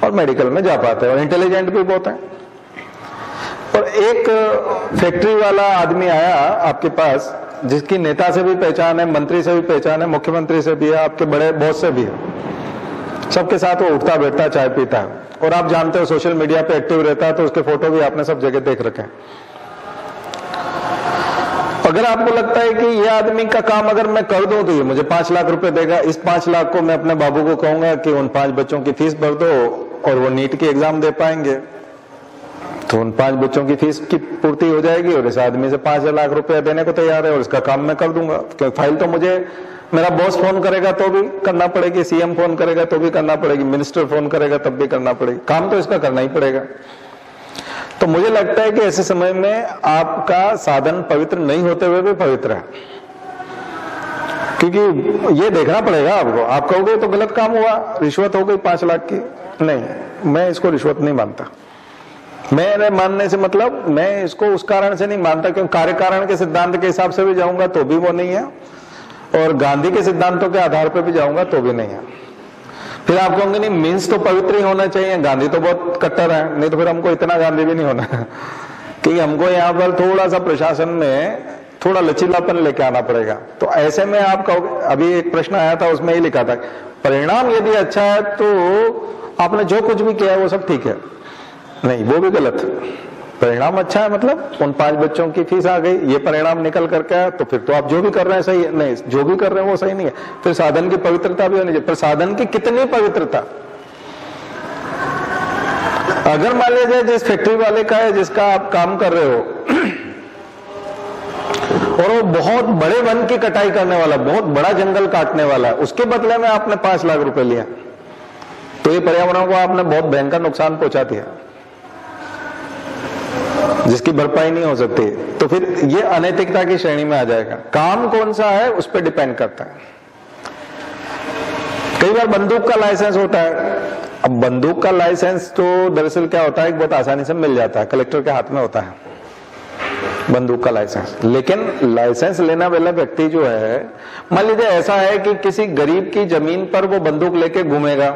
और मेडिकल में जा पाते और इंटेलिजेंट भी बहुत है। और एक फैक्ट्री वाला आदमी आया आपके पास जिसकी नेता से भी पहचान है, मंत्री से भी पहचान है, मुख्यमंत्री से भी है, आपके बड़े बॉस से भी है, सबके साथ वो उठता बैठता चाय पीता है, और आप जानते हो सोशल मीडिया पे एक्टिव रहता है तो उसके फोटो भी आपने सब जगह देख रखे हैं। अगर आपको लगता है कि ये आदमी का काम अगर मैं कर दूं तो ये मुझे 5 लाख रुपए देगा, इस 5 लाख को मैं अपने बाबू को कहूंगा कि उन 5 बच्चों की फीस भर दो और वो नीट की एग्जाम दे पाएंगे, तो उन 5 बच्चों की फीस की पूर्ति हो जाएगी और इस आदमी से 5 लाख रुपए देने को तैयार है और इसका काम मैं कर दूंगा। क्योंकि फाइल तो मुझे मेरा बॉस फोन करेगा तो भी करना पड़ेगी, सीएम फोन करेगा तो भी करना पड़ेगी, मिनिस्टर फोन करेगा तब भी करना पड़ेगी, काम तो इसका करना ही पड़ेगा। तो मुझे लगता है कि ऐसे समय में आपका साधन पवित्र नहीं होते हुए भी पवित्र है, क्योंकि ये देखना पड़ेगा आपको। आप कहोगे तो गलत काम हुआ, रिश्वत हो गई 5 लाख की, नहीं, मैं इसको रिश्वत नहीं मानता। मेरे मानने से मतलब मैं इसको उस कारण से नहीं मानता क्योंकि कार्य कारण के सिद्धांत के हिसाब से भी जाऊंगा तो भी वो नहीं है, और गांधी के सिद्धांतों के आधार पर भी जाऊंगा तो भी नहीं है। फिर आप कहोगे नहीं मीन्स तो पवित्र ही होना चाहिए, गांधी तो बहुत कट्टर है, नहीं तो फिर हमको इतना गांधी भी नहीं होना क्योंकि हमको यहाँ पर थोड़ा सा प्रशासन में थोड़ा लचीलापन लेके आना पड़ेगा। तो ऐसे में आप कहोगे, अभी एक प्रश्न आया था उसमें ही लिखा था परिणाम यदि अच्छा है तो आपने जो कुछ भी किया है वो सब ठीक है, नहीं वो भी गलत। परिणाम अच्छा है मतलब उन 5 बच्चों की फीस आ गई, ये परिणाम निकल करके आया, तो फिर तो आप जो भी कर रहे हैं सही है, नहीं जो भी कर रहे हैं वो सही नहीं है। फिर साधन की पवित्रता भी होनी चाहिए, पर साधन की कितनी पवित्रता? अगर मान लीजिए जिस फैक्ट्री वाले का है जिसका आप काम कर रहे हो और वो बहुत बड़े वन की कटाई करने वाला, बहुत बड़ा जंगल काटने वाला है, उसके बदले में आपने 5 लाख रुपए लिया, तो ये पर्यावरण को आपने बहुत भयंकर नुकसान पहुंचा दिया जिसकी भरपाई नहीं हो सकती। तो फिर ये अनैतिकता की श्रेणी में आ जाएगा। काम कौन सा है उस पर डिपेंड करता है। कई बार बंदूक का लाइसेंस होता है, अब बंदूक का लाइसेंस तो दरअसल क्या होता है बहुत आसानी से मिल जाता है, कलेक्टर के हाथ में होता है बंदूक का लाइसेंस। लेकिन लाइसेंस लेने वाला व्यक्ति जो है, मान लीजिए ऐसा है कि किसी गरीब की जमीन पर वो बंदूक लेके घूमेगा,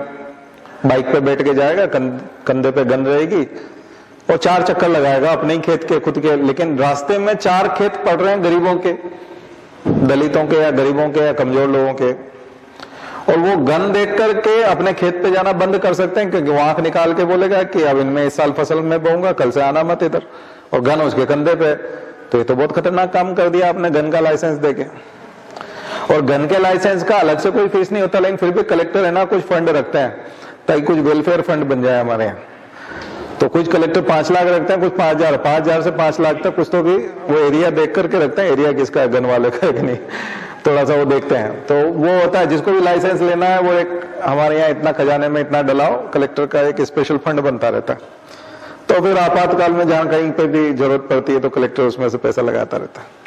बाइक पे बैठ के जाएगा, कंधे पे गन रहेगी और 4 चक्कर लगाएगा अपने ही खेत के खुद के, लेकिन रास्ते में 4 खेत पड़ रहे हैं गरीबों के, दलितों के या गरीबों के या कमजोर लोगों के, और वो गन देख करके अपने खेत पे जाना बंद कर सकते हैं क्योंकि वो आंख निकाल के बोलेगा कि अब इनमें इस साल फसल में बोऊंगा, कल से आना मत इधर, और गन उसके कंधे पे। तो ये तो बहुत खतरनाक काम कर दिया आपने गन का लाइसेंस देके। और गन के लाइसेंस का अलग से कोई फीस नहीं होता, लेकिन फिर भी कलेक्टर है ना कुछ फंड रखते हैं ताकि कुछ वेलफेयर फंड बन जाए हमारे यहाँ। तो कुछ कलेक्टर 5 लाख रखते हैं, कुछ 5,000 से 5 लाख तक, कुछ तो भी वो एरिया देख करके रखते हैं, एरिया किसका है, गन वाले का है कि नहीं, थोड़ा सा वो देखते हैं। तो वो होता है जिसको भी लाइसेंस लेना है, वो एक हमारे यहाँ इतना खजाने में इतना डलाओ, कलेक्टर का एक स्पेशल फंड बनता रहता है। तो फिर आपातकाल में जहां कहीं पे भी जरूरत पड़ती है तो कलेक्टर उसमें से पैसा लगाता रहता है।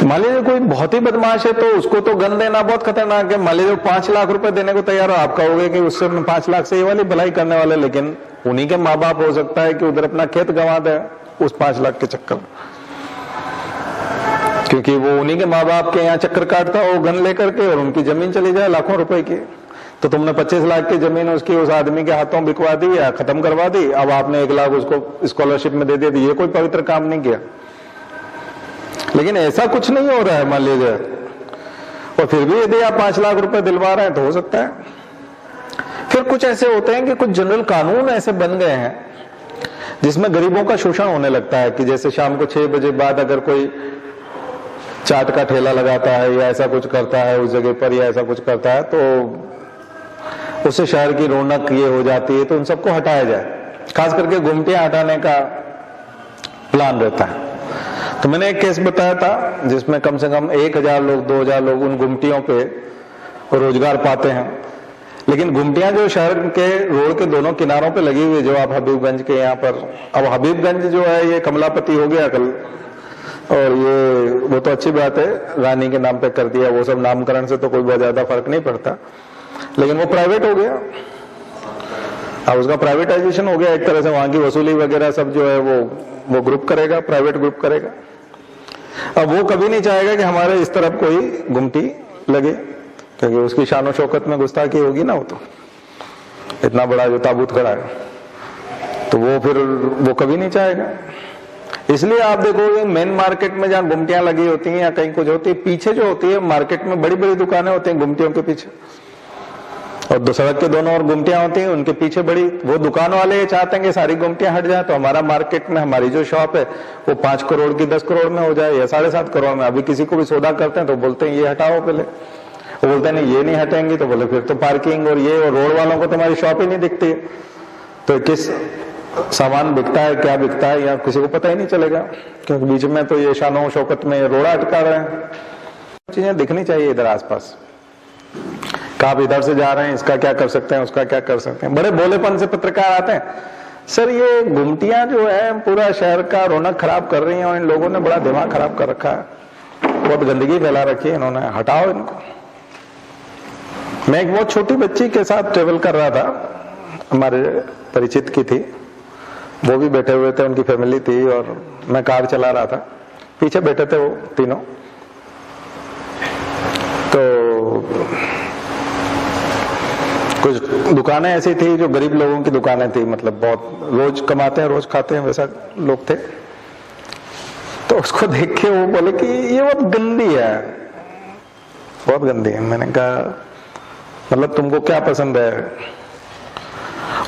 मान लीजिए कोई बहुत ही बदमाश है तो उसको तो गन देना बहुत खतरनाक है। मान लीजिए 5 लाख रुपए देने को तैयार हो, आप कहोगे कि उससे 5 लाख से ये वाली भलाई करने वाले, लेकिन उन्हीं के माँ बाप हो सकता है कि उधर अपना खेत गंवा दे उस 5 लाख के चक्कर में, क्योंकि वो उन्हीं के माँ बाप के यहाँ चक्कर काटता हो गन लेकर के और उनकी जमीन चली जाए लाखों रुपए की। तो तुमने 25 लाख की जमीन उसकी उस आदमी के हाथों बिकवा दी या खत्म करवा दी, अब आपने 1 लाख उसको स्कॉलरशिप में दे दिया। ये कोई पवित्र काम नहीं किया, लेकिन ऐसा कुछ नहीं हो रहा है मान लीजिए, और फिर भी यदि आप 5 लाख रुपए दिलवा रहे हैं तो हो सकता है। फिर कुछ ऐसे होते हैं कि कुछ जनरल कानून ऐसे बन गए हैं जिसमें गरीबों का शोषण होने लगता है, कि जैसे शाम को 6 बजे बाद अगर कोई चाट का ठेला लगाता है या ऐसा कुछ करता है उस जगह पर, या ऐसा कुछ करता है तो उससे शहर की रौनक ये हो जाती है, तो उन सबको हटाया जाए। खास करके गुमटियां हटाने का प्लान रहता है। तो मैंने एक केस बताया था जिसमें कम से कम 1,000 लोग 2,000 लोग उन गुमटियों पे रोजगार पाते हैं। लेकिन गुमटियां जो शहर के रोड के दोनों किनारों पे लगी हुई, जो आप हबीबगंज के यहाँ पर, अब हबीबगंज जो है ये कमलापति हो गया कल, और ये वो तो अच्छी बात है रानी के नाम पे कर दिया, वो सब नामकरण से तो कोई बहुत ज्यादा फर्क नहीं पड़ता, लेकिन वो प्राइवेट हो गया। अब उसका प्राइवेटाइजेशन हो गया एक तरह से, वहां की वसूली वगैरह सब जो है वो ग्रुप करेगा, प्राइवेट ग्रुप करेगा। अब वो कभी नहीं चाहेगा कि हमारे इस तरफ कोई गुमटी लगे, क्योंकि उसकी शान शौकत में गुस्ताखी होगी ना, वो तो इतना बड़ा जो ताबूत खड़ा है, तो वो फिर वो कभी नहीं चाहेगा। इसलिए आप देखोगे मेन मार्केट में जहां गुमटियां लगी होती हैं या कहीं कुछ होती है, पीछे जो होती है मार्केट में बड़ी बड़ी दुकानें होती हैं गुमटियों के पीछे, और सड़क के दोनों ओर गुमटियां होती हैं, उनके पीछे बड़ी, वो दुकान वाले ये चाहते हैं कि सारी गुमटियां हट जाए तो हमारा मार्केट में हमारी जो शॉप है वो 5 करोड़ की 10 करोड़ में हो जाए या 7.5 करोड़ में। अभी किसी को भी सौदा करते हैं तो बोलते हैं ये हटाओ पहले, वो बोलते हैं नहीं ये नहीं हटेंगे, तो बोले फिर तो पार्किंग और ये, और रोड वालों को तुम्हारी शॉप ही नहीं दिखती, तो किस सामान बिकता है क्या बिकता है या किसी को पता ही नहीं चलेगा, क्योंकि बीच में तो ये शानो शौकत में रोड़ा अटका रहे हैं। चीजें दिखनी चाहिए इधर आसपास, आप इधर से जा रहे हैं, इसका क्या कर सकते हैं, उसका क्या कर सकते हैं। बड़े भोलेपन से पत्रकार आते हैं, सर ये गुमटियां जो है पूरा शहर का रौनक खराब कर रही हैं और इन लोगों ने बड़ा दिमाग खराब कर रखा है, बहुत गंदगी फैला रखी है इन्होंने, हटाओ इनको। मैं एक बहुत छोटी बच्ची के साथ ट्रेवल कर रहा था, हमारे परिचित की थी, वो भी बैठे हुए थे, उनकी फैमिली थी, और मैं कार चला रहा था, पीछे बैठे थे वो तीनों। तो कुछ दुकानें ऐसी थी जो गरीब लोगों की दुकानें थी, मतलब बहुत रोज कमाते हैं रोज खाते हैं वैसा लोग थे। तो उसको देख के वो बोले कि ये बहुत गंदी है, बहुत गंदी है। मैंने कहा मतलब तुमको क्या पसंद है?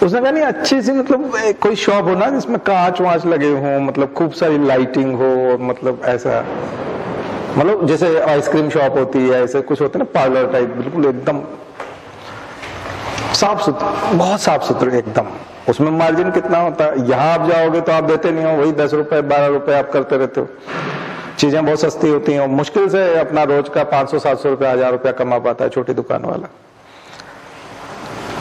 उसने कहा नहीं अच्छी सी, मतलब कोई शॉप हो ना जिसमें कांच वांच लगे हों, मतलब खूब सारी लाइटिंग हो, मतलब ऐसा, मतलब जैसे आइसक्रीम शॉप होती है ऐसे कुछ होते ना पार्लर टाइप, बिल्कुल एकदम साफ सुथरा, बहुत साफ सुथरे एकदम। उसमें मार्जिन कितना होता है, यहाँ आप जाओगे तो आप देते नहीं हो, वही 10 रुपए 12 रुपए आप करते रहते हो। चीजें बहुत सस्ती होती हैं, मुश्किल से अपना रोज का 500-700 रुपया 1000 रुपया कमा पाता है छोटी दुकान वाला।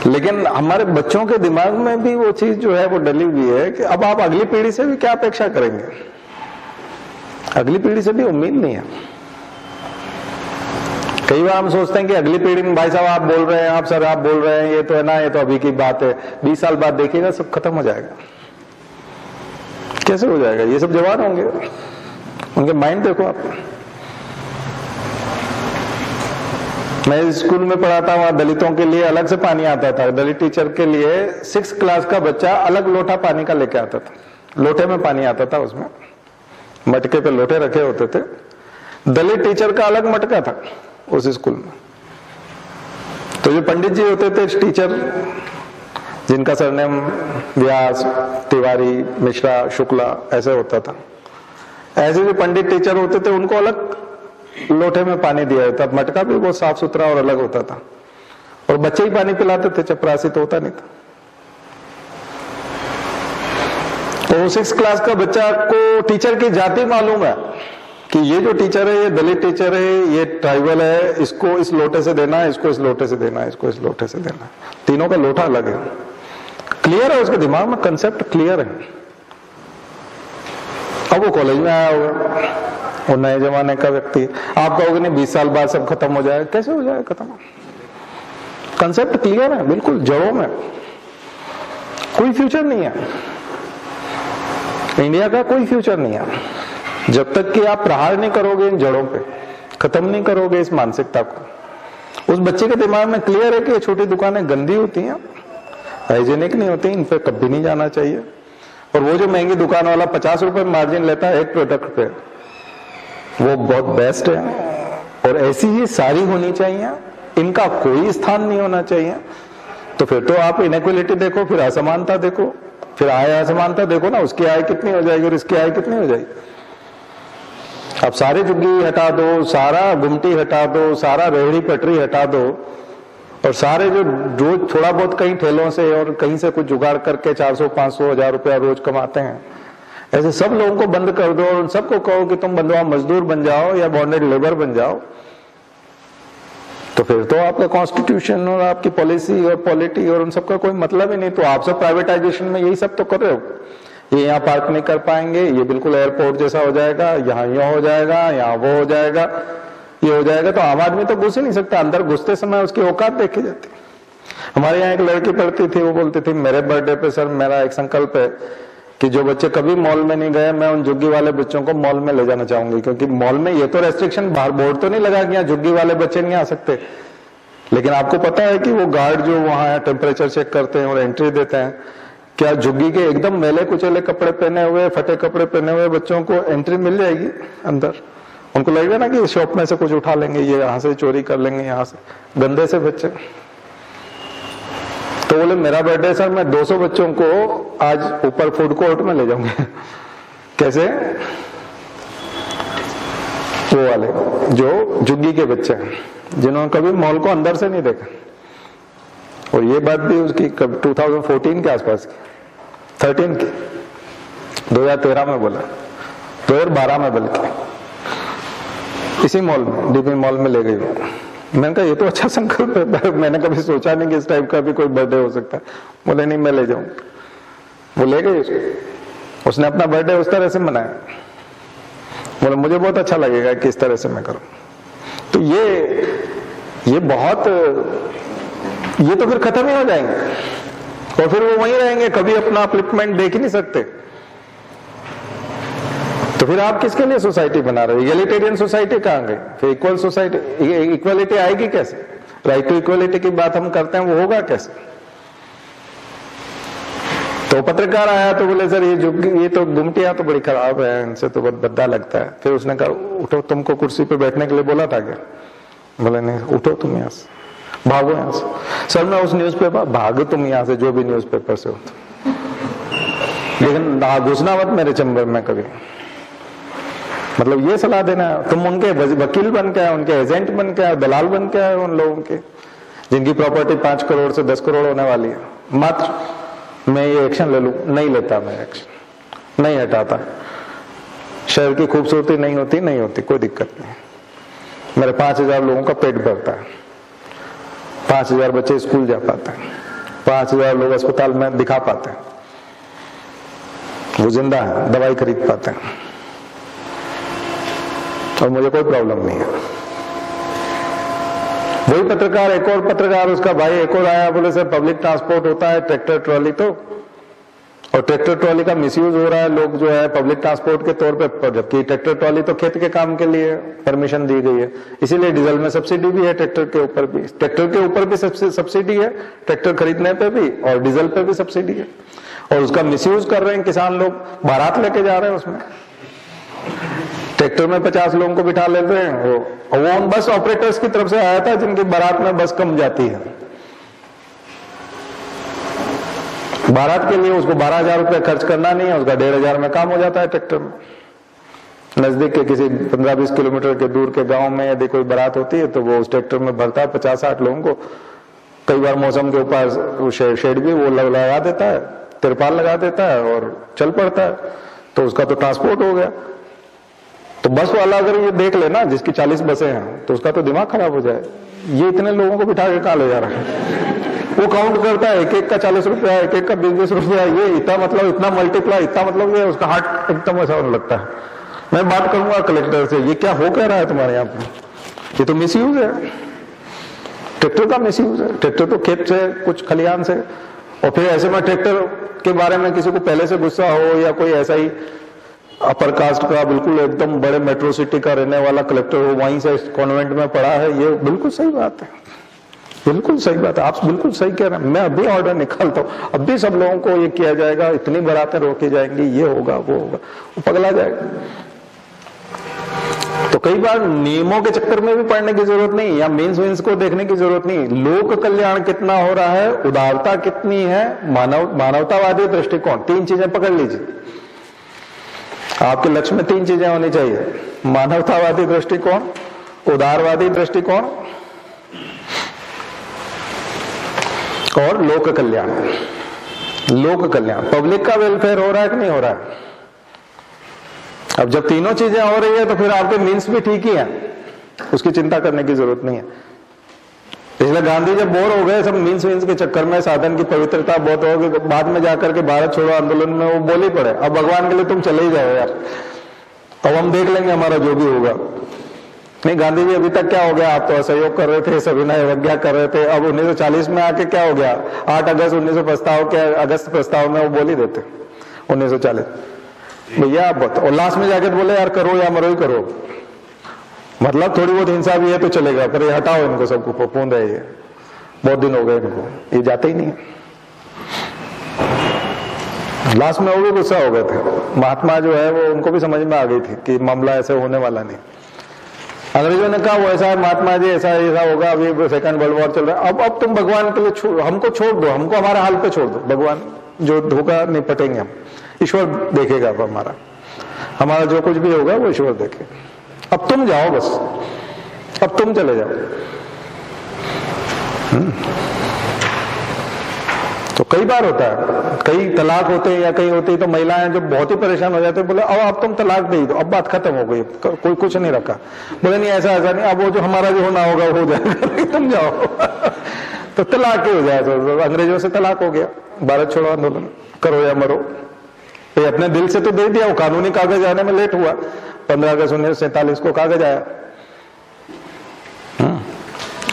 लेकिन हमारे बच्चों के दिमाग में भी वो चीज जो है वो डली हुई है कि अब आप अगली पीढ़ी से भी क्या अपेक्षा करेंगे, अगली पीढ़ी से भी उम्मीद नहीं है। कई बार हम सोचते हैं कि अगली पीढ़ी में भाई साहब आप बोल रहे हैं, आप सर आप बोल रहे हैं, ये तो है ना, ये तो अभी की बात है, 20 साल बाद देखिएगा सब खत्म हो जाएगा। कैसे हो जाएगा? ये सब जवान होंगे, उनके माइंड देखो आप। मैं स्कूल में पढ़ाता वहां दलितों के लिए अलग से पानी आता था, दलित टीचर के लिए 6th क्लास का बच्चा अलग लोटा पानी का लेके आता था, लोटे में पानी आता था, उसमें मटके पे लोटे रखे होते थे। दलित टीचर का अलग मटका था उस स्कूल में। तो जो पंडित जी होते थे टीचर, जिनका सरनेम व्यास, तिवारी, मिश्रा, शुक्ला ऐसे होता था, ऐसे जो पंडित टीचर होते थे उनको अलग लोटे में पानी दिया जाता, मटका भी बहुत साफ सुथरा और अलग होता था, और बच्चे ही पानी पिलाते थे, चपरासी तो होता नहीं था। तो 6 क्लास का बच्चा को टीचर की जाति मालूम है कि ये जो टीचर है ये दलित टीचर है, ये ट्राइबल है, इसको इस लोटे से देना है, इसको इस लोटे से देना है, इसको इस लोटे से देना है, तीनों का लोटा अलग है। क्लियर है उसके दिमाग में, कंसेप्ट क्लियर है। अब वो कॉलेज में आया होगा, वो नए जमाने का व्यक्ति, आप कहोगे नहीं 20 साल बाद सब खत्म हो जाएगा, कैसे हो जाएगा खत्म? कंसेप्ट क्लियर है बिल्कुल, जड़ों में, कोई फ्यूचर नहीं है इंडिया का, कोई फ्यूचर नहीं है जब तक कि आप प्रहार नहीं करोगे इन जड़ों पे, खत्म नहीं करोगे इस मानसिकता को। उस बच्चे के दिमाग में क्लियर है कि ये छोटी दुकानें गंदी होती हैं, हाइजीनिक नहीं होती, इन पे कभी नहीं जाना चाहिए। और वो जो महंगी दुकान वाला 50 रुपए मार्जिन लेता है एक प्रोडक्ट पे, वो बहुत बेस्ट है। और ऐसी ही सारी होनी चाहिए, इनका कोई स्थान नहीं होना चाहिए। तो फिर तो आप इनइक्वालिटी देखो, फिर असमानता देखो, फिर आय असमानता देखो ना, उसकी आय कितनी हो जाएगी और इसकी आय कितनी हो जाएगी। अब सारे झुग्गी हटा दो, सारा गुमटी हटा दो, सारा रेहड़ी पटरी हटा दो, और सारे जो रोज थोड़ा बहुत कहीं ठेलों से और कहीं से कुछ जुगाड़ करके 400, 500, 1000 रुपया रोज कमाते हैं, ऐसे सब लोगों को बंद कर दो और सबको कहो कि तुम बंधुआ मजदूर बन जाओ या बॉन्डेड लेबर बन जाओ, तो फिर तो आपका कॉन्स्टिट्यूशन और आपकी पॉलिसी और पॉलिटी और उन सबका कोई मतलब ही नहीं। तो आप सब प्राइवेटाइजेशन में यही सब तो कर रहे हो, ये यहाँ पार्क नहीं कर पाएंगे, ये बिल्कुल एयरपोर्ट जैसा हो जाएगा, यहाँ हो जाएगा, यहाँ वो हो जाएगा, ये हो जाएगा। तो आम आदमी तो घुस ही नहीं सकता, अंदर घुसते समय उसकी औकात देखी जाती। हमारे यहाँ एक लड़की पढ़ती थी, वो बोलती थी मेरे बर्थडे पे सर मेरा एक संकल्प है कि जो बच्चे कभी मॉल में नहीं गए, मैं उन झुग्गी वाले बच्चों को मॉल में ले जाना चाहूंगी, क्योंकि मॉल में ये तो रेस्ट्रिक्शन, बाहर बोर्ड तो नहीं लगा कि यहाँ झुग्गी वाले बच्चे नहीं आ सकते, लेकिन आपको पता है कि वो गार्ड जो वहाँ टेम्परेचर चेक करते हैं और एंट्री देते हैं, क्या झुग्गी के एकदम मैले कुचेले कपड़े पहने हुए, फटे कपड़े पहने हुए बच्चों को एंट्री मिल जाएगी अंदर? उनको लगेगा ना कि शॉप में से कुछ उठा लेंगे, ये यहाँ से चोरी कर लेंगे, यहाँ से गंदे से बच्चे। तो बोले मेरा बर्थडे सर, मैं 200 बच्चों को आज ऊपर फूड कोर्ट में ले जाऊंगे। कैसे? वो वाले जो झुग्गी के बच्चे हैं, जिन्होंने कभी मॉल को अंदर से नहीं देखा। और ये बात भी उसकी 2014 के आसपास की, 13 की, 2013 में बोला, 2012 में बल्कि, इसी मॉल में, डीपी मॉल में ले गई। मैंने कहा ये तो अच्छा संकल्प है, मैंने कभी सोचा नहीं कि इस टाइप का भी कोई बर्थडे हो सकता है। बोले नहीं मैं ले जाऊंगा, वो ले गई उसको, उसने अपना बर्थडे उस तरह से मनाया। बोले मुझे बहुत अच्छा लगेगा कि इस तरह से मैं करूं। तो ये बहुत, ये तो फिर खत्म ही हो जाएंगे और फिर वो वहीं रहेंगे, कभी अपना अपलिफ्टमेंट देख ही नहीं सकते। तो फिर आप किसके लिए सोसाइटी बना रहे हो? इगैलिटेरियन सोसाइटी कहां गई? फिर इक्वल सोसाइटी, इक्वलिटी आएगी कैसे? राइट टू इक्वलिटी की बात हम करते हैं, वो होगा कैसे? तो पत्रकार आया तो बोले सर ये तो गुमटियां तो बड़ी खराब है, इनसे तो बहुत भद्दा लगता है। फिर उसने कहा उठो, तुमको कुर्सी पे बैठने के लिए बोला था क्या? बोले नहीं, उठो तुम यहाँ से, भागो यहाँ से। सर मैं उस न्यूज़पेपर, भागो तुम यहाँ से जो भी न्यूज़पेपर से हो, लेकिन घुसना मत मेरे चैम्बर में कभी। मतलब ये सलाह देना है, तुम उनके वकील बन के आए, उनके एजेंट बन के आए, दलाल बन के आए उन लोगों के, जिनकी प्रॉपर्टी 5 करोड़ से 10 करोड़ होने वाली है। मात्र मैं ये एक्शन ले लूं, नहीं लेता मैं एक्शन, नहीं हटाता। शहर की खूबसूरती नहीं होती, नहीं होती, कोई दिक्कत नहीं। मेरे 5000 लोगों का पेट भरता है, 5000 बच्चे स्कूल जा पाते हैं, 5000 लोग अस्पताल में दिखा पाते हैं, वो जिंदा है, दवाई खरीद पाते हैं, और मुझे कोई प्रॉब्लम नहीं है। वही पत्रकार, एक और पत्रकार, उसका भाई एक और आया, बोले सर पब्लिक ट्रांसपोर्ट होता है ट्रैक्टर ट्रॉली, तो और ट्रैक्टर ट्रॉली का मिसयूज हो रहा है, लोग जो है पब्लिक ट्रांसपोर्ट के तौर पे, जबकि ट्रैक्टर ट्रॉली तो खेत के काम के लिए परमिशन दी गई है, इसीलिए डीजल में सब्सिडी भी है, ट्रैक्टर के ऊपर भी, ट्रैक्टर के ऊपर भी सब्सिडी है, ट्रैक्टर खरीदने पे भी, और डीजल पे भी सब्सिडी है, और उसका मिसयूज कर रहे हैं किसान लोग, बारात लेके जा रहे हैं उसमें, ट्रैक्टर में 50 लोगों को बिठा लेते हैं। वो उन बस ऑपरेटर्स की तरफ से आया था जिनकी बारात में बस कम जाती है, बारात के लिए उसको 12,000 रुपये खर्च करना नहीं है, उसका 1,500 में काम हो जाता है ट्रैक्टर में। नजदीक के किसी 15-20 किलोमीटर के दूर के गांव में यदि कोई बारात होती है तो वो उस ट्रैक्टर में भरता है 50-60 लोगों को। कई बार मौसम के ऊपर शेड भी वो लगा देता है, तिरपाल लगा देता है और चल पड़ता है, तो उसका तो ट्रांसपोर्ट हो गया। तो बस वाला अगर ये देख लेना जिसकी 40 बसें हैं तो उसका तो दिमाग खराब हो जाए, ये इतने लोगों को बिठा के कहाँ ले जा रहा है। वो काउंट करता है एक एक का 40 रुपया, एक एक का 20-20 रुपया, ये इतना मतलब इतना मल्टीप्लाई, इतना मतलब ये उसका हार्ट एकदम ऐसा होने लगता है। मैं बात करूंगा कलेक्टर से, ये क्या हो कह रहा है तुम्हारे यहाँ पे, ये तो मिसयूज है, ट्रैक्टर का मिसयूज है। ट्रैक्टर तो खेत से कुछ खलिहान से, और फिर ऐसे में ट्रैक्टर के बारे में किसी को पहले से गुस्सा हो या कोई ऐसा ही अपर कास्ट का बिल्कुल एकदम बड़े मेट्रो सिटी का रहने वाला कलेक्टर हो, वहीं से कॉन्वेंट में पढ़ा है, ये बिल्कुल सही बात है, बिल्कुल सही बात है, आप बिल्कुल सही कह रहे हैं। मैं अभी ऑर्डर निकालता हूँ, अभी सब लोगों को ये किया जाएगा, इतनी बारातें रोकी जाएंगी, ये होगा वो होगा, वो पगला जाएगा। तो कई बार नियमों के चक्कर में भी पड़ने की जरूरत नहीं, या मीन्स वीन्स को देखने की जरूरत नहीं। लोक कल्याण कितना हो रहा है, उदारता कितनी है, मानवतावादी दृष्टिकोण, 3 चीजें पकड़ लीजिए। आपके लक्ष्य में 3 चीजें होनी चाहिए, मानवतावादी दृष्टिकोण, उदारवादी दृष्टिकोण और लोक कल्याण। लोक कल्याण, पब्लिक का वेलफेयर हो रहा है कि नहीं हो रहा है। अब जब तीनों चीजें हो रही है तो फिर आपके मीन्स भी ठीक ही हैं, उसकी चिंता करने की जरूरत नहीं है। इसलिए गांधी जब बोर हो गए सब मीन्स वीन्स के चक्कर में, साधन की पवित्रता बहुत होगी, बाद में जाकर के भारत छोड़ो आंदोलन में वो बोल ही पड़े, अब भगवान के लिए तुम चले ही जाओ यार, अब हम देख लेंगे हमारा जो भी होगा। नहीं, गांधी जी अभी तक क्या हो गया, आप तो असहयोग कर रहे थे, सविनय अवज्ञा कर रहे थे, अब 1940 में आके क्या हो गया, 8 अगस्त 1900 प्रस्ताव में वो बोल ही देते 1940 भैया आप बताओ, और लास्ट में जाके बोले यार करो या मरो ही करो, मतलब थोड़ी बहुत हिंसा भी है तो चलेगा, पर ये हटाओ इनको, सबको फूंद है, ये बहुत दिन हो गए इनको, ये जाते ही नहीं है। लास्ट में वो भी गुस्सा हो गए थे, महात्मा जो है वो उनको भी समझ में आ गई थी कि मामला ऐसे होने वाला नहीं। अंग्रेजों ने कहा वो ऐसा है महात्मा जी, ऐसा ऐसा होगा, अभी सेकंड वर्ल्ड वॉर चल रहा है, अब तुम भगवान के लिए हमको छोड़ दो, हमको हमारे हाल पे छोड़ दो, भगवान जो धोखा निपटेंगे हम, ईश्वर देखेगा अब हमारा जो कुछ भी होगा वो ईश्वर देखे, अब तुम जाओ बस, अब तुम चले जाओ। तो कई बार होता है, कई तलाक होते हैं या कई होती है तो महिलाएं जो बहुत ही परेशान हो जाते हैं, बोले अब तुम तलाक दे दो, अब बात खत्म हो गई, कोई कुछ नहीं रखा। बोले नहीं ऐसा ऐसा नहीं, अब वो जो हमारा जो होना होगा वो हो जाएगा, तुम जाओ। तो तलाक ही हो जाए, तो अंग्रेजों से तलाक हो गया, भारत छोड़ो आंदोलन, करो या मरो। ये अपने दिल से तो दे दिया, वो कानूनी कागज आने में लेट हुआ, 15 अगस्त 1947 को कागज आया,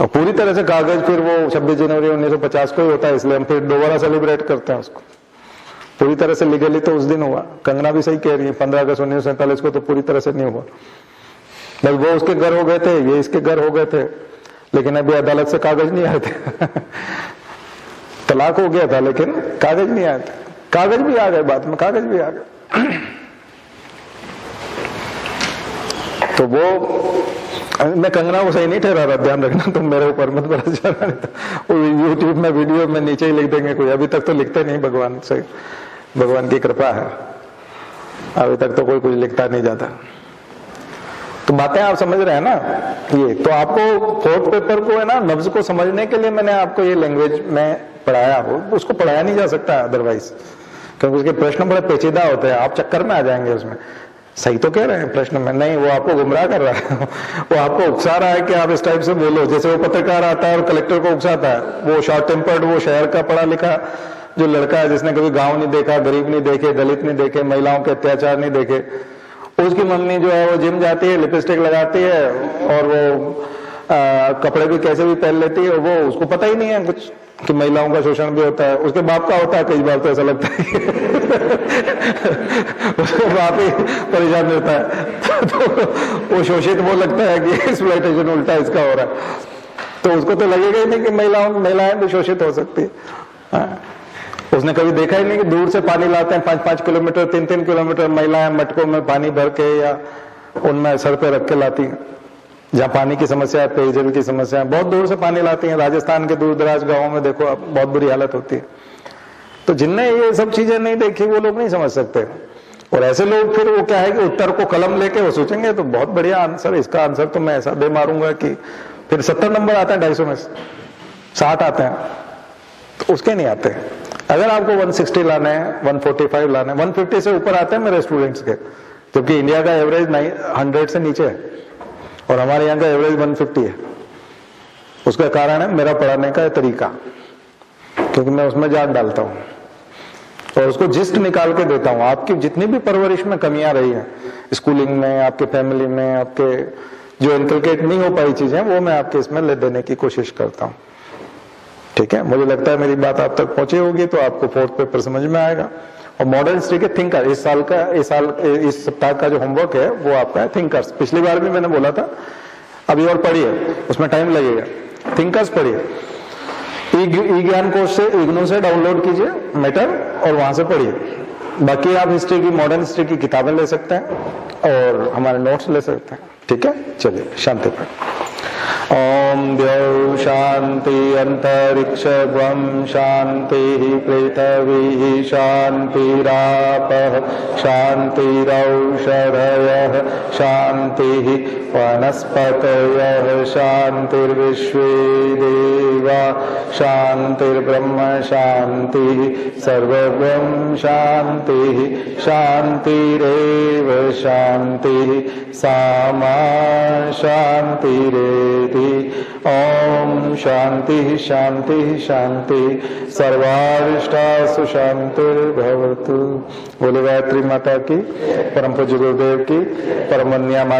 और पूरी तरह से कागज फिर वो 26 जनवरी 1950 को ही होता है, इसलिए हम फिर दोबारा सेलिब्रेट करते हैं उसको। पूरी तरह से लीगली तो उस दिन हुआ, कंगना भी सही कह रही है, 15 अगस्त 1947 को तो पूरी तरह से नहीं हुआ, बस वो उसके घर हो गए थे, ये इसके घर हो गए थे, लेकिन अभी अदालत से कागज नहीं आए थे। तलाक हो गया था लेकिन कागज नहीं आए थे, कागज भी आ गए बाद में, कागज भी आ गए। तो वो मैं कंगना को सही नहीं ठहरा रहा, ध्यान रखना, तुम मेरे ऊपर मत बरस जाना, वो यूट्यूब में वीडियो में नीचे ही लिख देंगे कोई, अभी तक तो लिखते नहीं, भगवान से, भगवान की कृपा है, अभी तक तो कोई कुछ लिखता नहीं जाता। तो बातें आप समझ रहे हैं ना, ये तो आपको 4th पेपर को है ना, नब्ज को समझने के लिए मैंने आपको ये लैंग्वेज में पढ़ाया, उसको पढ़ाया नहीं जा सकता अदरवाइज, क्योंकि उसके प्रश्न बड़े पेचीदा होते हैं, आप चक्कर में आ जाएंगे उसमें। सही तो कह रहे हैं प्रश्न में, नहीं वो आपको गुमराह कर रहा है, वो आपको उकसा रहा है कि आप इस टाइप से बोलो, जैसे वो पत्रकार आता है और कलेक्टर को उकसाता है, वो शॉर्ट टेम्पर्ड, वो शहर का पढ़ा लिखा जो लड़का है जिसने कभी गांव नहीं देखा, गरीब नहीं देखे, दलित नहीं देखे, महिलाओं के अत्याचार नहीं देखे, उसकी मम्मी जो है वो जिम जाती है, लिपस्टिक लगाती है और वो कपड़े भी कैसे भी पहन लेती है, वो उसको पता ही नहीं है कुछ कि महिलाओं का शोषण भी होता है, उसके बाप का होता है, कई बार तो ऐसा लगता है उसको बाप ही परेशान रहता है, तो वो शोषित वो लगता है कि एक्सप्लॉयटेशन उल्टा इसका हो रहा है, तो उसको तो लगेगा ही नहीं कि महिलाएं भी शोषित हो सकती है। उसने कभी देखा ही नहीं कि दूर से पानी लाते हैं 5-5 किलोमीटर 3-3 किलोमीटर महिलाएं मटकों में पानी भर के या उनमें सर पे रख के लाती हैं, जहाँ पानी की समस्या है, पेयजल की समस्या है, बहुत दूर से पानी लाती हैं। राजस्थान के दूर दराज गाँवों में देखो आप, बहुत बुरी हालत होती है। तो जिनने ये सब चीजें नहीं देखी वो लोग नहीं समझ सकते। और ऐसे लोग फिर वो क्या है कि उत्तर को कलम लेके वो सोचेंगे तो बहुत बढ़िया आंसर, इसका आंसर तो मैं ऐसा दे मारूंगा कि फिर 70 नंबर आता है 250 में से 60 आते हैं, तो उसके नहीं आते। अगर आपको 160 लाना है, 145 लाना है, 150 से ऊपर आते हैं मेरे स्टूडेंट्स के, क्योंकि इंडिया का एवरेज 100 से नीचे है और हमारे यहाँ का एवरेज 150 है। उसका कारण है मेरा पढ़ाने का तरीका, क्योंकि मैं उसमें जान डालता हूँ और उसको जिस्ट निकाल के देता हूँ। आपकी जितनी भी परवरिश में कमियां रही हैं, स्कूलिंग में, आपके फैमिली में, आपके जो इनकलकेट नहीं हो पाई चीजें, वो मैं आपके इसमें ले देने की कोशिश करता हूँ। ठीक है, मुझे लगता है मेरी बात आप तक पहुंची होगी, तो आपको 4th पेपर समझ में आएगा। और मॉडर्न हिस्ट्री के थिंकर इस सप्ताह का जो होमवर्क है वो आपका है थिंकर्स। पिछली बार भी मैंने बोला था, अभी और पढ़िए, उसमें टाइम लगेगा। थिंकर्स पढ़िए, ई ज्ञान कोर्स से, इग्नू से डाउनलोड कीजिए मैटर और वहां से पढ़िए। बाकी आप हिस्ट्री की, मॉडर्न हिस्ट्री की किताबें ले सकते हैं और हमारे नोट्स ले सकते हैं। ठीक है, चलिए शांति पर। ओम द्यौ शांति अंतरिक्ष ब्रह्म शांति पृथ्वी शांतिरापः शांतिरौषधयः शांति वनस्पतयः शांतिर्विश्वे देवा शांतिर्ब्रह्म शांति सर्वब्रह्म शांति शांतिरेव शांति सामा शांतिरेति। ओम शांति शांति शांति सर्वारिष्टासु शांतिर्भवतु। बोले गायत्री माता की, परम पूज्य गुरुदेव की, परम वंदनीय माता